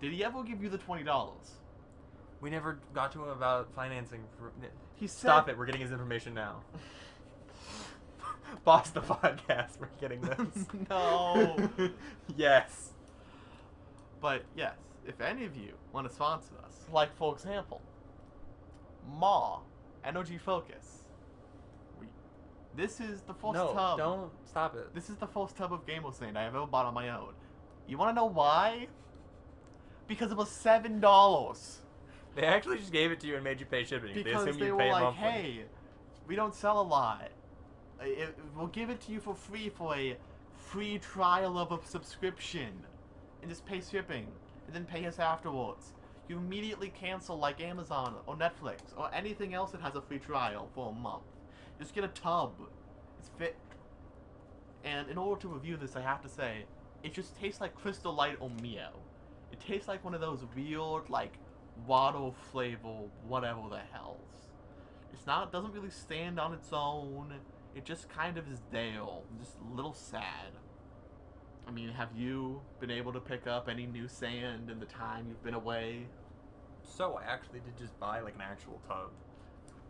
Did he ever give you the $20? We never got to him about financing. He said, Stop it. We're getting his information now. Pause the podcast. We're getting this. No. Yes. But yes, if any of you want to sponsor us, like for example, Ma, Energy Focus. This is the first No, tub. don't stop it. This is the first tub of Game Sand I have ever bought on my own. You want to know why? Because it was $7. They actually just gave it to you and made you pay shipping. Because assumed they you'd were pay like, monthly. hey, we don't sell a lot. We'll give it to you for free for a free trial of a subscription. And just pay shipping. And then pay us afterwards. You immediately cancel like Amazon or Netflix or anything else that has a free trial for a month. Just get a tub. It's fit. And in order to review this, I have to say, it just tastes like Crystal Light or Mio. It tastes like one of those weird, like, water flavor, whatever the hells. It's not, doesn't really stand on its own. It just kind of is there. Just a little sad. I mean, have you been able to pick up any new sand in the time you've been away? So I actually did just buy like an actual tub.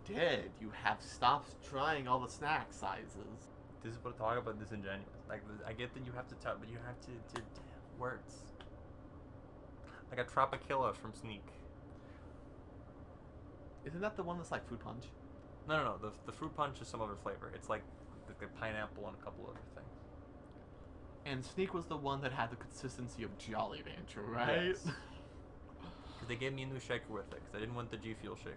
Did you have stopped trying all the snack sizes? This is what I talk about disingenuous. Like I get that you have to tub, but you have to words. Like a Tropicilla from Sneak. Isn't that the one that's like fruit punch? No. The fruit punch is some other flavor. It's like the pineapple and a couple other things. And Sneak was the one that had the consistency of Jolly Rancher, right? Yes. Because they gave me a new shaker with it, because I didn't want the G Fuel shaker.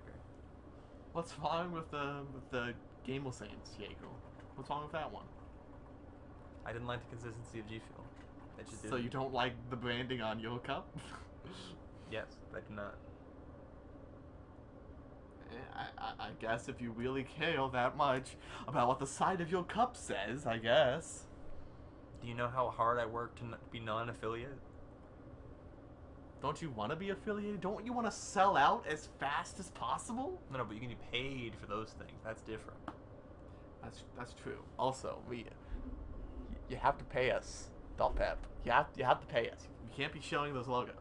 What's wrong with the Game Saints shaker? What's wrong with that one? I didn't like the consistency of G Fuel. It just So didn't. you don't like the branding on your cup? Yes, I do not. I guess if you really care that much about what the side of your cup says, I guess. Do you know how hard I work to be non-affiliate? Don't you want to be affiliated? Don't you want to sell out as fast as possible? No, but you can be paid for those things. That's different. That's true. Also, you have to pay us. Pep. You have to pay us. You can't be showing those logos.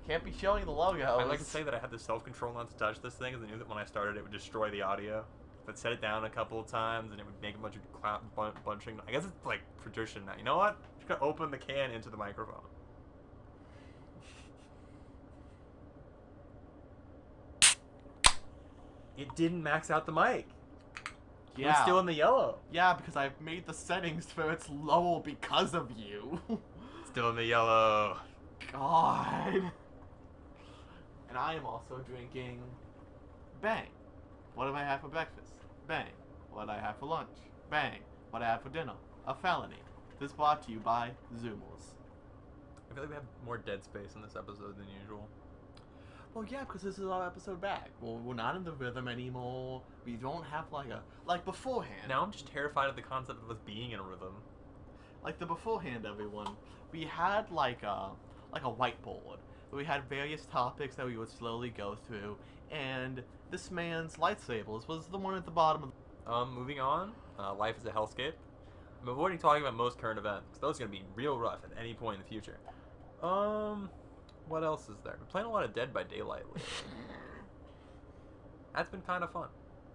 You can't be showing the logos. I like to say that I had the self-control not to touch this thing, because I knew that when I started it would destroy the audio. If I'd set it down a couple of times, and it would make a bunch of bunching. I guess it's like tradition now. You know what? I'm just gonna open the can into the microphone. It didn't max out the mic. It was still in the yellow. Yeah, because I've made the settings so it's low because of you. Still in the yellow. God. And I am also drinking Bang. What have I had for breakfast? Bang. What I have for lunch? Bang. What I have for dinner? A felony. This brought to you by Zoomers. I feel like we have more dead space in this episode than usual. Well, yeah, because this is our episode back. Well, we're not in the rhythm anymore. We don't have like beforehand. Now I'm just terrified of the concept of us being in a rhythm. Like the beforehand, everyone. We had like a whiteboard where we had various topics that we would slowly go through, and this man's lightsabers was the one at the bottom of. Moving on. Life is a hellscape. I'm avoiding talking about most current events because those are gonna be real rough at any point in the future. What else is there? We're playing a lot of Dead by Daylight lately. That's been kind of fun.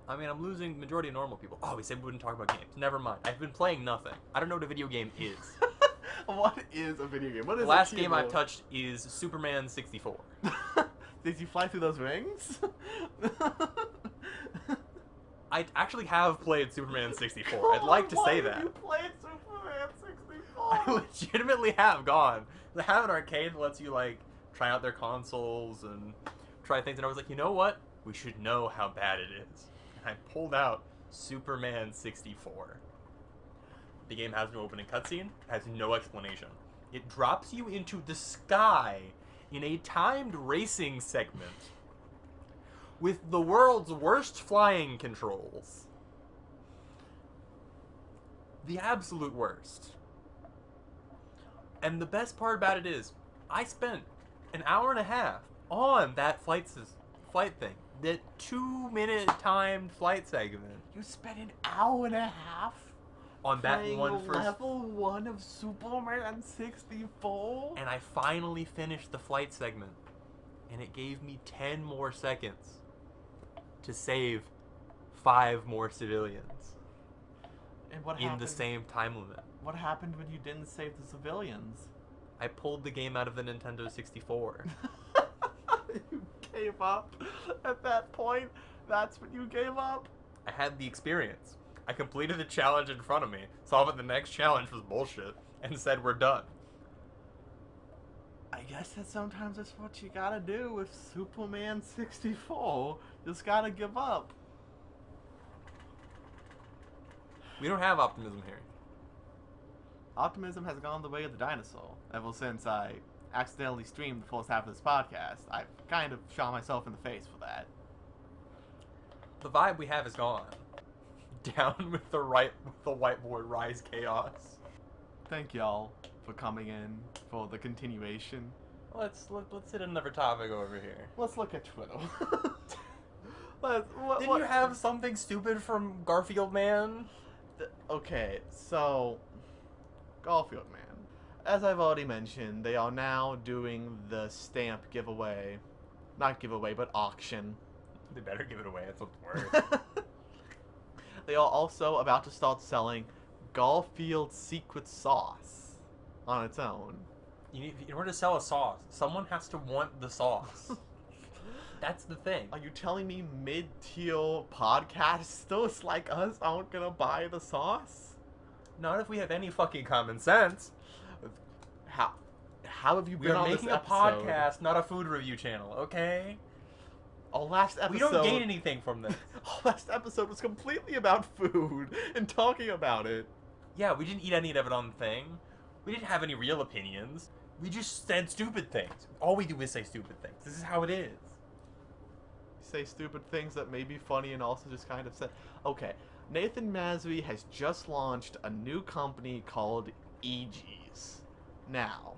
I mean, I'm losing majority of normal people. Oh, we said we wouldn't talk about games. Never mind. I've been playing nothing. I don't know what a video game is. What is a video game? What is the last game I've touched is Superman 64. Did you fly through those rings? I actually have played Superman 64. I'd like to say that. You played Superman 64. I legitimately have gone. They have an arcade that lets you like try out their consoles and try things, and I was like, you know what? We should know how bad it is. And I pulled out Superman 64. The game has no opening cutscene, has no explanation. It drops you into the sky in a timed racing segment with the world's worst flying controls. The absolute worst. And the best part about it is, I spent an hour and a half on that flight thing. That 2-minute timed flight segment. You spent an hour and a half on that one first level 1 of Superman 64? And I finally finished the flight segment. And it gave me 10 more seconds to save 5 more civilians. And what in happened? the same time limit. What happened when you didn't save the civilians? I pulled the game out of the Nintendo 64. You gave up at that point? That's when you gave up? I had the experience. I completed the challenge in front of me, saw that the next challenge was bullshit, and said we're done. I guess that sometimes that's what you gotta do with Superman 64. Just gotta give up. We don't have optimism here. Optimism has gone the way of the dinosaur ever since I accidentally streamed the first half of this podcast. I've kind of shot myself in the face for that. The vibe we have is gone. Down with the whiteboard rise chaos. Thank y'all for coming in for the continuation. Let's hit another topic over here. Let's look at Twitter. Didn't you have something stupid from Garfield Man? Okay, so Gaulfield Man. As I've already mentioned, they are now doing the stamp giveaway. Not giveaway, but auction. They better give it away. That's what's worse. They are also about to start selling Gaulfield secret sauce on its own. In order to sell a sauce, someone has to want the sauce. That's the thing. Are you telling me mid-tier podcasters like us aren't gonna buy the sauce? Not if we have any fucking common sense. How have you been We're on making this a podcast, not a food review channel, okay? Our last episode... We don't gain anything from this. Our last episode was completely about food and talking about it. Yeah, we didn't eat any of it on the thing. We didn't have any real opinions. We just said stupid things. All we do is say stupid things. This is how it is. Say stupid things that may be funny and also just kind of say... Okay, Nathan Masri has just launched a new company called EG's. Now,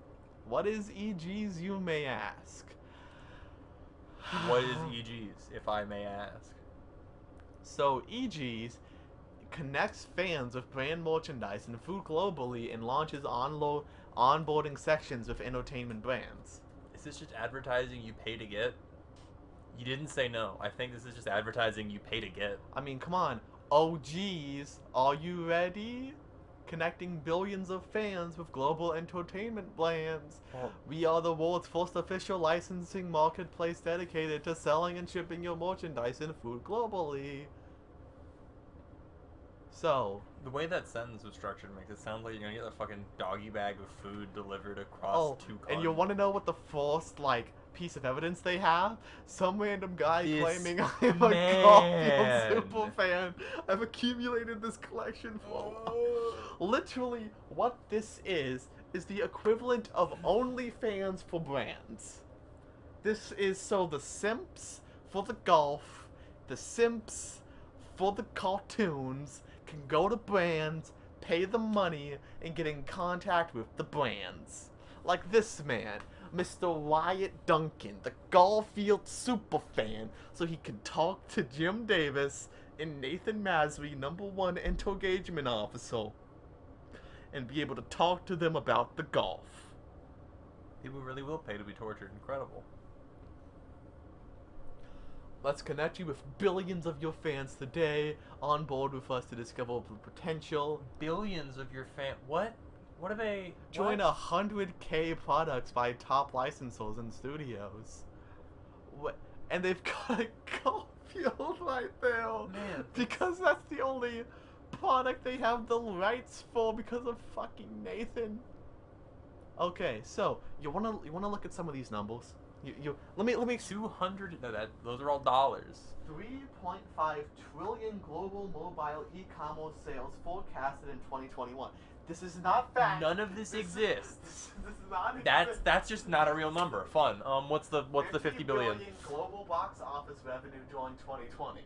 what is EG's, you may ask? What is EG's, if I may ask? So, EG's connects fans with brand merchandise and food globally and launches onboarding sections with entertainment brands. Is this just advertising you pay to get? You didn't say no. I think this is just advertising you pay to get. I mean, come on. OGs, are you ready? Connecting billions of fans with global entertainment brands. Well, We are the world's first official licensing marketplace dedicated to selling and shipping your merchandise and food globally. So, the way that sentence was structured makes it sound like you're gonna get a fucking doggy bag of food delivered across 2 continents. and you want to know what the first, piece of evidence they have? Some random guy This claiming I'm a man. Gaulfield super fan. I've accumulated this collection for a while. Literally, what this is the equivalent of OnlyFans for brands. This is so the simps for the golf, the simps for the cartoons can go to brands, pay the money, and get in contact with the brands. Like this man, Mr. Wyatt Duncan, the Gaulfield superfan, so he can talk to Jim Davis and Nathan Masry, #1 engagement officer, and be able to talk to them about the golf. People really will pay to be tortured. Incredible. Let's connect you with billions of your fans today, on board with us to discover the potential. Billions of your What? What are they? Join what? 100K products by top licensors and studios. And they've got a Gaulfield right there. Man. Because that's the only product they have the rights for because of fucking Nathan. Okay, so you wanna look at some of these numbers? Let me 200. No, those are all dollars. 3.5 trillion global mobile e-commerce sales forecasted in 2021. This is not fact. None of this exists. This is not exist. That's just not a real number. Fun. What's the 50 billion? Global box office revenue during 2020.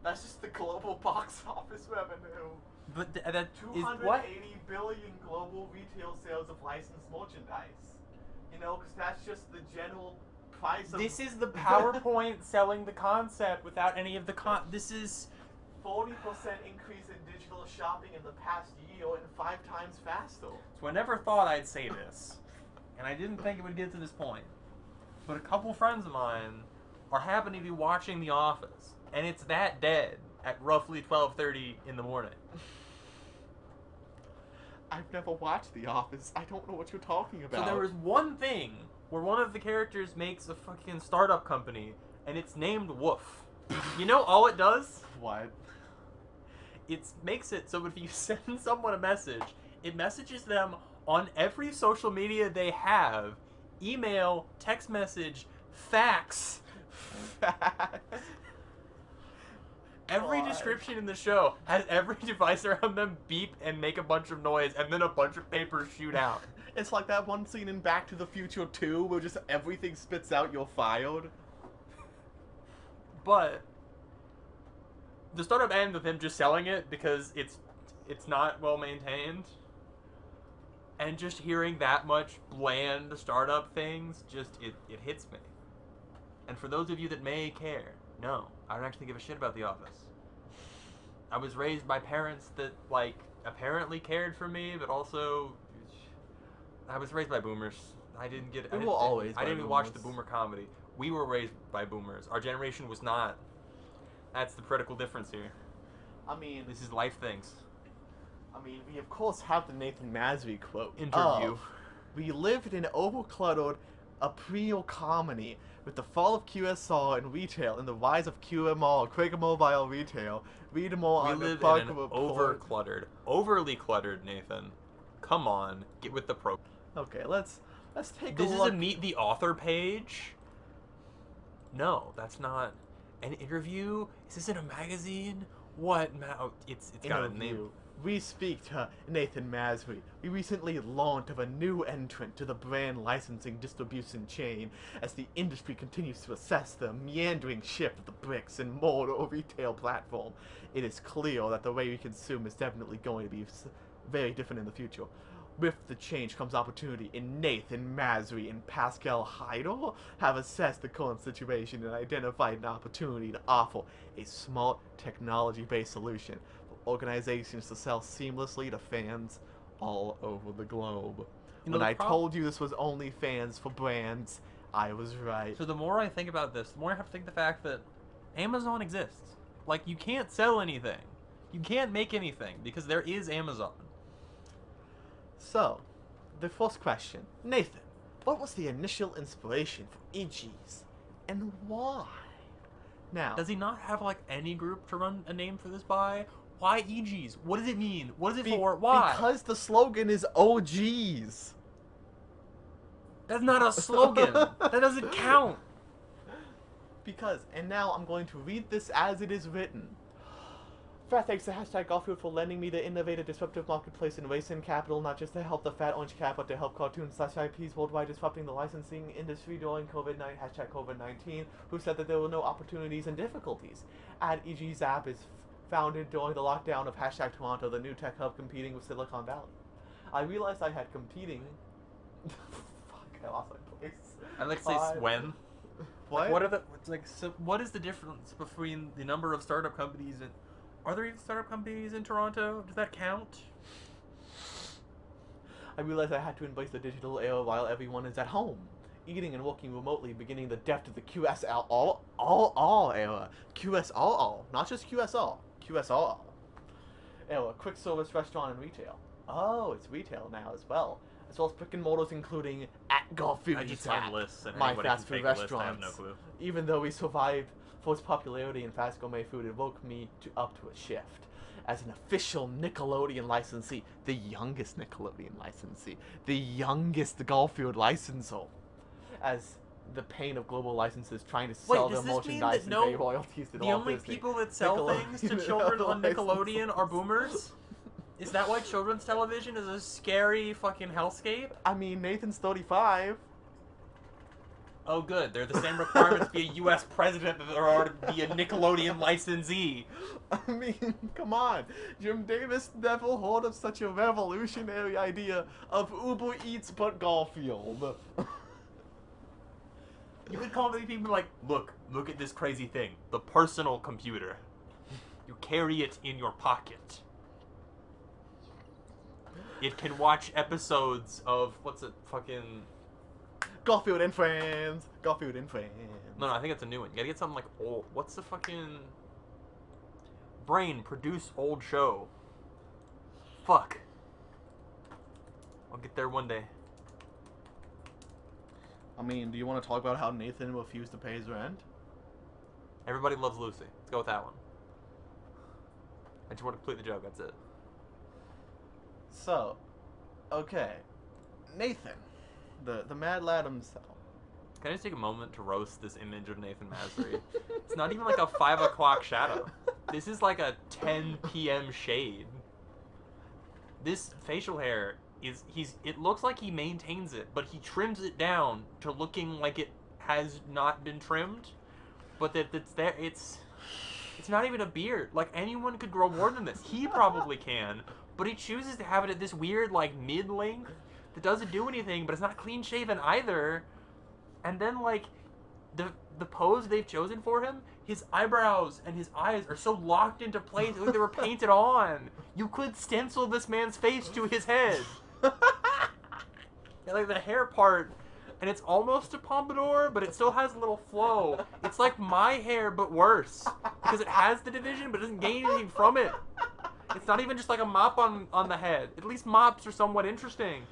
That's just the global box office revenue. But that is 280 what? billion global retail sales of licensed merchandise. You know, because that's just the general price of... This is the PowerPoint selling the concept without any of the This is 40% increase in digital shopping in the past year and 5 times faster. So I never thought I'd say this, and I didn't think it would get to this point. But a couple friends of mine are happen to be watching The Office, and it's that dead at roughly 12:30 in the morning. I've never watched The Office. I don't know what you're talking about. So there was one thing where one of the characters makes a fucking startup company, and it's named Woof. You know all it does? What? It makes it so if you send someone a message, it messages them on every social media they have. Email, text message, fax. Every description in the show has every device around them beep and make a bunch of noise, and then a bunch of papers shoot out. It's like that one scene in Back to the Future 2 where just everything spits out you're fired. But the startup ends with him just selling it because it's not well maintained. And just hearing that much bland startup things, just it hits me. And for those of you that may care, no, I don't actually give a shit about The Office. I was raised by parents that, like, apparently cared for me, but also I was raised by boomers. I didn't watch the boomer comedy. We were raised by boomers. Our generation was not. That's the critical difference here. I mean, this is life things. I mean, we of course have the Nathan Masry quote. Interview. We lived in overcluttered April comedy with the fall of QSR and retail and the rise of QMR, Quaker Mobile Retail. Read more on the We live in an overcluttered, overly cluttered, Nathan. Come on, get with the pro. Okay, let's take this a look. This is a Meet the Author page? No, that's not an interview. Is this in a magazine? What? Oh, it's got a name. We speak to Nathan Masry. We recently learned of a new entrant to the brand licensing distribution chain as the industry continues to assess the meandering shift of the bricks and mortar retail platform. It is clear that the way we consume is definitely going to be very different in the future. With the change comes opportunity, and Nathan Masry and Pascal Heidel have assessed the current situation and identified an opportunity to offer a smart technology-based solution for organizations to sell seamlessly to fans all over the globe. When I told you this was only fans for brands, I was right. So the more I think about this, the more I have to think the fact that Amazon exists. Like, you can't sell anything. You can't make anything because there is Amazon. So, the first question. Nathan, what was the initial inspiration for EGs, and why? Now, does he not have, like, any group to run a name for this by? Why EGs? What does it mean? What is it for? Why? Because the slogan is OGs. That's not a slogan. That doesn't count. Because, and now I'm going to read this as it is written. Fat thanks to hashtag Gaulfield for lending me the innovative disruptive marketplace in racing capital, not just to help the Fat Orange Cat, but to help cartoons/IPs worldwide disrupting the licensing industry during COVID-19, who said that there were no opportunities and difficulties. At EG Zap is founded during the lockdown of hashtag Toronto, the new tech hub competing with Silicon Valley. I realized I had competing... Fuck, I lost my place. I'd like to say when. What? Like, what are the... It's like, so what is the difference between the number of startup companies and... Are there even startup companies in Toronto? Does that count? I realized I had to embrace the digital era while everyone is at home, eating and working remotely, beginning the depth of the QSL all era. QSL, not just QSL. QSL era. Quick service restaurant and retail. Oh, it's retail now as well as brick and mortars, including at Gaulfield I just Stamp, have lists and my anybody fast can food take a list. restaurants. I have no clue. Even though we survived for its popularity in fast gourmet food, it woke me up to a shift. As an official Nickelodeon licensee, the youngest Nickelodeon licensee, the youngest Gaulfield licensor, as the pain of global licenses trying to sell their merchandise and pay royalties to the Walt only Disney. people that sell things to children on Nickelodeon are boomers? Is that why children's television is a scary fucking hellscape? I mean, Nathan's 35. Oh, good. They're the same requirements to be a U.S. president that there are to be a Nickelodeon licensee. I mean, come on. Jim Davis never heard of such a revolutionary idea of Uber Eats but Gaulfield. You could call these people like, look at this crazy thing. The personal computer. You carry it in your pocket. It can watch episodes of, what's it, fucking... Gaulfield and Friends. Gaulfield and Friends. No, I think it's a new one. You gotta get something like old. What's the fucking... Brain, produce old show. Fuck. I'll get there one day. I mean, do you want to talk about how Nathan refused to pay his rent? Everybody Loves Lucy. Let's go with that one. I just want to complete the joke, that's it. So, okay. Nathan, the Mad Lad himself. Can I just take a moment to roast this image of Nathan Masry? It's not even like a 5 o'clock shadow. This is like a 10 p.m. shade. This facial hair is, it looks like he maintains it, but he trims it down to looking like it has not been trimmed. But that it's there, it's not even a beard. Like, anyone could grow more than this. He probably can, but he chooses to have it at this weird, like, mid-length that doesn't do anything, but it's not clean shaven either. And then, like, the pose they've chosen for him, his eyebrows and his eyes are so locked into place, like they were painted on. You could stencil this man's face to his head. And, like, the hair part, and it's almost a pompadour, but it still has a little flow. It's like my hair, but worse. Because it has the division, but it doesn't gain anything from it. It's not even just like a mop on the head. At least mops are somewhat interesting.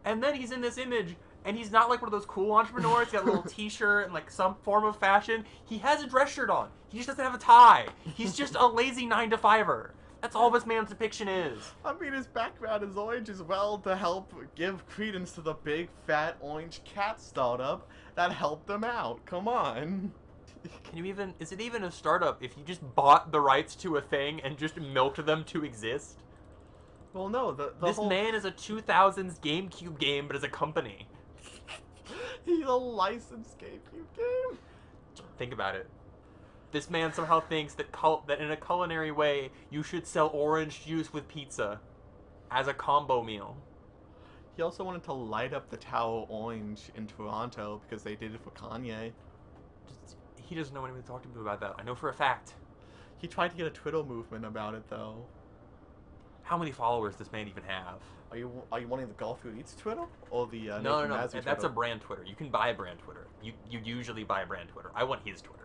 And then he's in this image, and he's not like one of those cool entrepreneurs. He's got a little t-shirt and like some form of fashion. He has a dress shirt on. He just doesn't have a tie. He's just a lazy 9-to-5er. That's all this man's depiction is. I mean, his background is orange as well to help give credence to the big fat orange cat startup that helped them out. Come on. Can you even, is it even a startup if you just bought the rights to a thing and just milked them to exist? Well, no, this man is a 2000s GameCube game, but as a company. He's a licensed GameCube game. Think about it. This man somehow thinks that that in a culinary way, you should sell orange juice with pizza as a combo meal. He also wanted to light up the Tower orange in Toronto because they did it for Kanye. He doesn't know anyone to talk to about that. I know for a fact. He tried to get a Twitter movement about it, though. How many followers does this man even have? Are you wanting the Gaulfield Eats Twitter or the No. Mazzy That's Twitter? a brand Twitter. You can buy a brand Twitter. You usually buy a brand Twitter. I want his Twitter.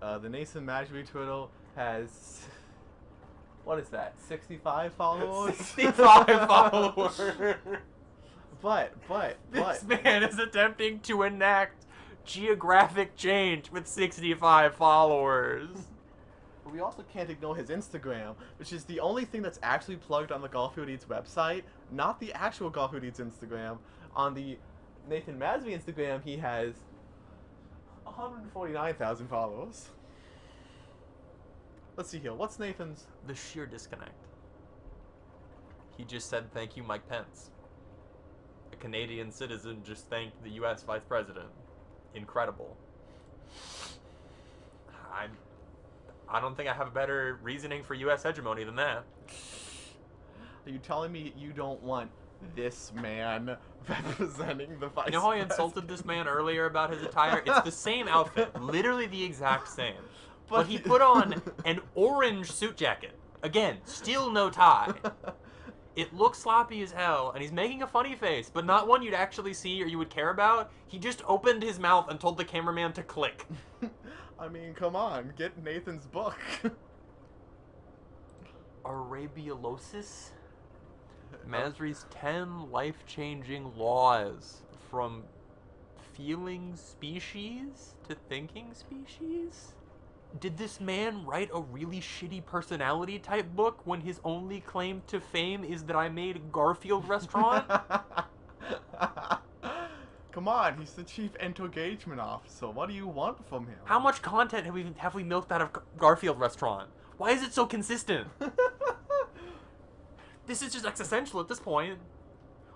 The Nathan Masry Twitter has, what is that, 65 followers? 65 followers. But This man is attempting to enact geographic change with 65 followers. We also can't ignore his Instagram, which is the only thing that's actually plugged on the Gaulfield Eats website, not the actual Gaulfield Eats Instagram. On the Nathan Masby Instagram, he has 149,000 followers. Let's see here. What's Nathan's? The sheer disconnect. He just said thank you, Mike Pence. A Canadian citizen just thanked the U.S. Vice President. Incredible. I don't think I have a better reasoning for U.S. hegemony than that. Are you telling me you don't want this man representing the vice You know how I president? insulted this man earlier about his attire? It's the same outfit. Literally the exact same. But he put on an orange suit jacket. Again, still no tie. It looks sloppy as hell, and he's making a funny face, but not one you'd actually see or you would care about. He just opened his mouth and told the cameraman to click. I mean, come on, get Nathan's book. Arabiolosis? Masri's 10 life-changing laws from feeling species to thinking species? Did this man write a really shitty personality type book when his only claim to fame is that I made a Garfield restaurant? Come on, he's the chief engagement officer. What do you want from him? How much content have we milked out of Garfield restaurant? Why is it so consistent? This is just existential at this point.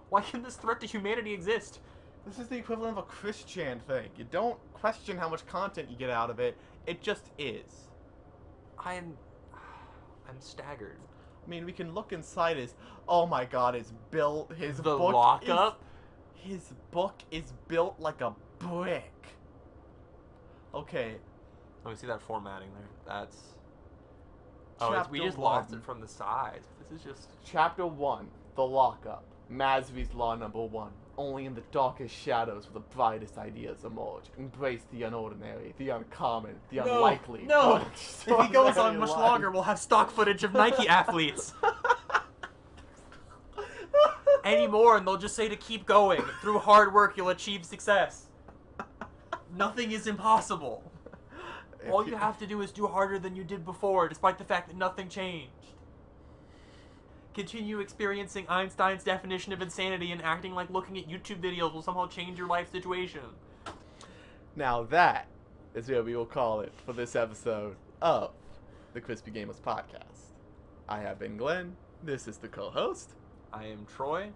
Why can this threat to humanity exist? This is the equivalent of a Christian thing. You don't question how much content you get out of it. It just is. I'm staggered. I mean, we can look inside his... Oh my god, his The book lockup? His book is built like a brick. Okay. Let me see that formatting there. That's... Oh, we just Chapter lost 1. it from the sides. This is just... Chapter 1. The Lockup. Masri's Law Number 1. Only in the darkest shadows will the brightest ideas emerge. Embrace the unordinary, the uncommon, the unlikely. No! If he goes on much life. longer, we'll have stock footage of Nike athletes. Anymore, and they'll just say to keep going. Through hard work, you'll achieve success. Nothing is impossible. All you have to do is do harder than you did before, despite the fact that nothing changed. Continue experiencing Einstein's definition of insanity and acting like looking at YouTube videos will somehow change your life situation. Now that is where we will call it for this episode of the Crispy Gamers Podcast. I have been Glenn. This is the co-host. I am Troy.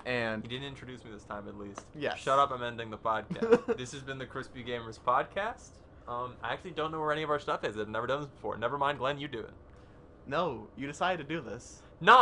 And You didn't introduce me this time, at least. Yes. Shut up, I'm ending the podcast. This has been the Crispy Gamers Podcast. I actually don't know where any of our stuff is. I've never done this before. Never mind, Glenn, you do it. no, you decided to do this. 9.